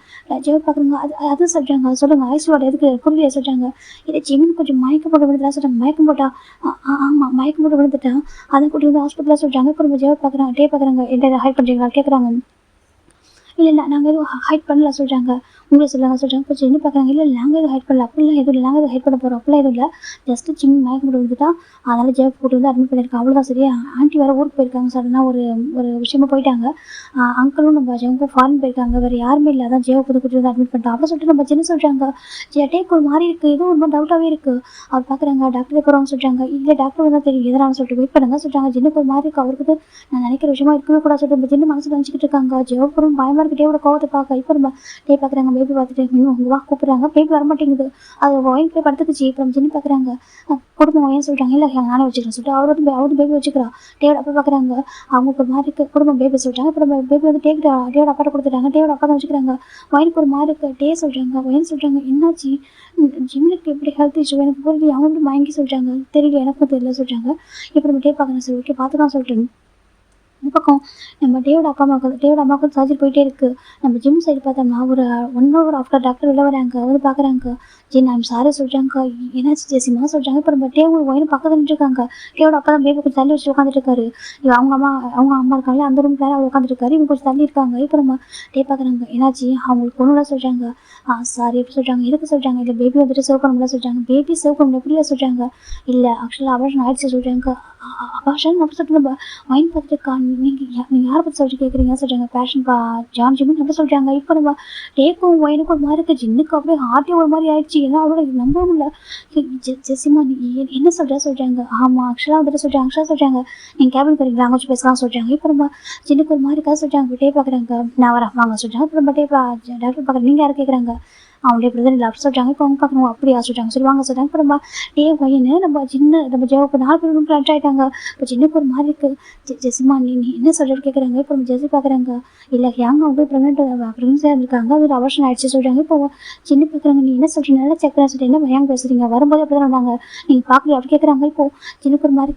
ஜெவ பார்க்குறாங்க. அது சொல்கிறாங்க. சொல்லுங்கள் ஐசியூ வார்டு எதுக்கு புரியல சொல்கிறாங்க. இதை ஜிம்முக்கு கொஞ்சம் மயக்கம் போட்டு விழுந்துட்டா சொல்கிறாங்க. மயக்கம் போட்டா ஆமாம் மயக்கம் போட்டு விழுந்துட்டா அதை கூட்டி வந்து ஹாஸ்பிட்டலில் சொல்கிறாங்க. இப்போ நம்ம ஜெவ பார்க்குறாங்க. டே பார்க்குறாங்க. என்ன ஹைட் பண்ணுறீங்களா கேட்குறாங்க. இல்லை நாங்கள் எதுவும் ஹைட் பண்ணல சொல்கிறாங்க. உங்களை சொல்கிறாங்க. இப்போ சின்ன பார்க்குறாங்க. இல்லை நாங்கள் எதுவும் ஹைட் பண்ணல. அப்படிலாம் எதுவும் இல்லை. நாங்கள் எதுவும் ஹைட் பண்ண போகிறோம். அப்படிலாம் எதுவும் இல்லை. ஜஸ்ட்டு சின்ன மயக்கம் போட்டு விழுந்துட்டா அதனால் ஜெவ் போட்டு வந்து அட்மிட் பண்ணியிருக்கேன். அவ்வளோதான் சரியா. ஆண்டி வேறு ஊருக்கு போயிருக்காங்க. சடனாக ஒரு விஷயமா போயிட்டாங்க. அங்கிளும் நம்ம ஜெவுக்கும் ஃபாரின் போயிருக்காங்க. வேறு யாருமே இல்லை. அதான் ஜெவ புது கூட்டி வந்து அட்மிட் பண்ணிட்டோம். அவ்வளோ சொல்லிட்டு நம்ம சின்ன சொல்கிறாங்க. டேக்கு ஒரு மாதிரி இருக்குது. எதுவும் ஒரு மாதிரி டவுட்டாகவே இருக்குது. அவர் பார்க்குறாங்க. டாக்டரே போகிறவங்க சொல்கிறாங்க. இல்லை டாக்டர் வந்தால் தெரியும் எதனால சொல்லிட்டு வெயிட் பண்ணுங்க சொல்கிறாங்க. ஜின்னுக்கு ஒரு மாதிரி இருக்குது. அவருக்கு நான் நினைக்கிற விஷயமா இருக்கவே கூட சொல்லிட்டு நம்ம சின்ன மனசில் நினச்சிக்கிட்டு இருக்காங்க. ஜெவ போகிறோம் பயமாக இருக்குது. டேவோட கோவத்தை பார்க்க இப்போ நம்ம டே பார்க்குறாங்க. பேபி பார்த்துட்டு இன்னும் வா கூப்பிட்றாங்க. பேபி வரமாட்டேங்குது. அது ஒயின் போய் படுத்துக்குச்சு. இப்போ நம்ம சின்ன பார்க்குறாங்க. குடும்பம் ஏன் சொல்கிறாங்க. இல்லை நானே வச்சுக்கிறேன் சொல்லிட்டு அவரு பேபி வச்சுக்கிறா. டேவோட அப்பா பார்க்குறாங்க. அவங்களுக்கு ஒரு மாதிரி இருக்குது. குடும்பம் பேபி சொல்கிறாங்க. இப்போ நம்ம பேபி வந்து டேவோட அப்பாட்ட கொடுத்துட்டாங்க. டேவோட அப்பா தான் வச்சுக்கிறாங்க. ஒயினுக்கு ஒரு மாதிரி இருக்குது. டே சொல்கிறாங்க. ஒயின் சொல்கிறாங்க. என்னாச்சு ஜிம்முக்கு எப்படி ஹெல்த் இஷ்யூ எனக்கு புரியல. அவங்க எப்படி மயங்கி சொல்கிறாங்க. தெரியல எனக்கும் தெரியல சொல்கிறாங்க. இப்போ நம்ம டே பார்க்குறேன். சரி ஓகே பார்த்துக்கலாம் சொல்லிட்டு இந்த பக்கம் நம்ம டேவோட அம்மாவுக்கு சர்ஜரி போயிட்டே இருக்குது. நம்ம ஜிம் சைடு பார்த்தோம்னா ஒரு 1 hour ஆஃப்டர் டாக்டர் வெளில வராங்க. வந்து பார்க்குறாங்க. ஜின் ஐம் சாரி சொல்கிறாங்க. என்னாச்சு ஜெசிமா சொல்கிறாங்க. இப்போ நம்ம டேவு ஒயின் பக்கத்தில் நின்றுருக்காங்க. டேவோட அப்பா தான் பேபி கொஞ்சம் தள்ளி வச்சு உட்காந்துட்டு இருக்காரு. அவங்க அம்மா இருக்காங்க. அந்த ரூம் வேறு அவர் உட்காந்துருக்காரு. இவங்க கொஞ்சம் தள்ளி இருக்காங்க. இப்போ நம்ம டே பார்க்குறாங்க. என்னாச்சு அவங்களுக்கு ஒன்றும் சொல்கிறாங்க. சாரி எப்படி சொல்கிறாங்க. எதுக்கு சொல்கிறாங்க. இல்லை பேபி வந்துட்டு சேவ் பண்ண முடியல சொல்கிறாங்க. பேபி சேவ் பண்ண முடியல சொல்கிறாங்க. இல்லை ஆக்சுவலாக அபார்ஷன் ஆயிடுச்சு சொல்கிறாங்க. அபார்ஷன் அப்படி சொல்லிட்டு நம்ம ஒயின் பார்த்துட்டு நீங்கள் யாரை பற்றி சொல்லிட்டு கேட்குறீங்க சொல்கிறாங்க. பேஷன் ஜான் ஜிமின் அப்படி சொல்கிறாங்க. இப்போ நம்ம டேக்கும் ஒயினுக்கும் ஒரு மாதிரி இருக்குது. ஜின்னுக்கு அப்படியே ஹார்ட்டே ஒரு மாதிரி ஆயிடுச்சு. ஏன்னா அவரோட நம்பவும் இல்லை. ஜெசிமா நீ என்ன சொல்கிறாங்க. ஆமாம் ஆக்சுவலாக வந்துட்டு சொல்கிறாங்க. நீங்கள் கேபின் போகிறீங்களா அங்கே வச்சு பேசலாம் சொல்கிறாங்க. இப்போ நம்ம ஜின்னுக்கு ஒரு மாதிரி இருக்கா சொல்கிறாங்க. டே பார்க்குறாங்க. நான் வரேன் வாங்க சொல்கிறாங்க. இப்போ நம்ம டாக்டர் பார்க்குறேன். நீங்கள் யாரை கேட்குறாங்க. அவங்களே பிரதர் இல்லை அப்படி சொல்கிறாங்க. இப்போ அவங்க பார்க்கணும் அப்படியா சொல்கிறாங்க. சரி வாங்க சொல்கிறாங்க. இப்போ நம்ம ஒயின்னு நம்ம ஜெவக்கு 4 பேர் ரூம் க்ளச் ஆகிட்டாங்க. இப்போ ஜின்னுக்கு ஒரு மாதிரி இருக்குது. ஜெசிமா நீ என்ன சொல்கிறது கேட்குறாங்க. இப்போ நம்ம ஜெசி பார்க்குறாங்க. இல்லை அவங்க அவங்க ப்ரெக்னென்ஸாக இருந்திருக்காங்க. அது ஒரு அபார்ஷன் ஆயிடுச்சு சொல்கிறாங்க. இப்போ சின்ன பார்க்குறாங்க. நீ என்ன சொல்கிறீங்க நல்லா செக் பண்ண சொல்லிட்டு என்ன ஹேங் பேசுகிறீங்க. வரும்போது அப்படி தான் வந்தாங்க. நீங்கள் பார்க்கலையா அப்படி கேட்குறாங்க. இப்போ ஜின்னுக்கு ஒரு மாதிரி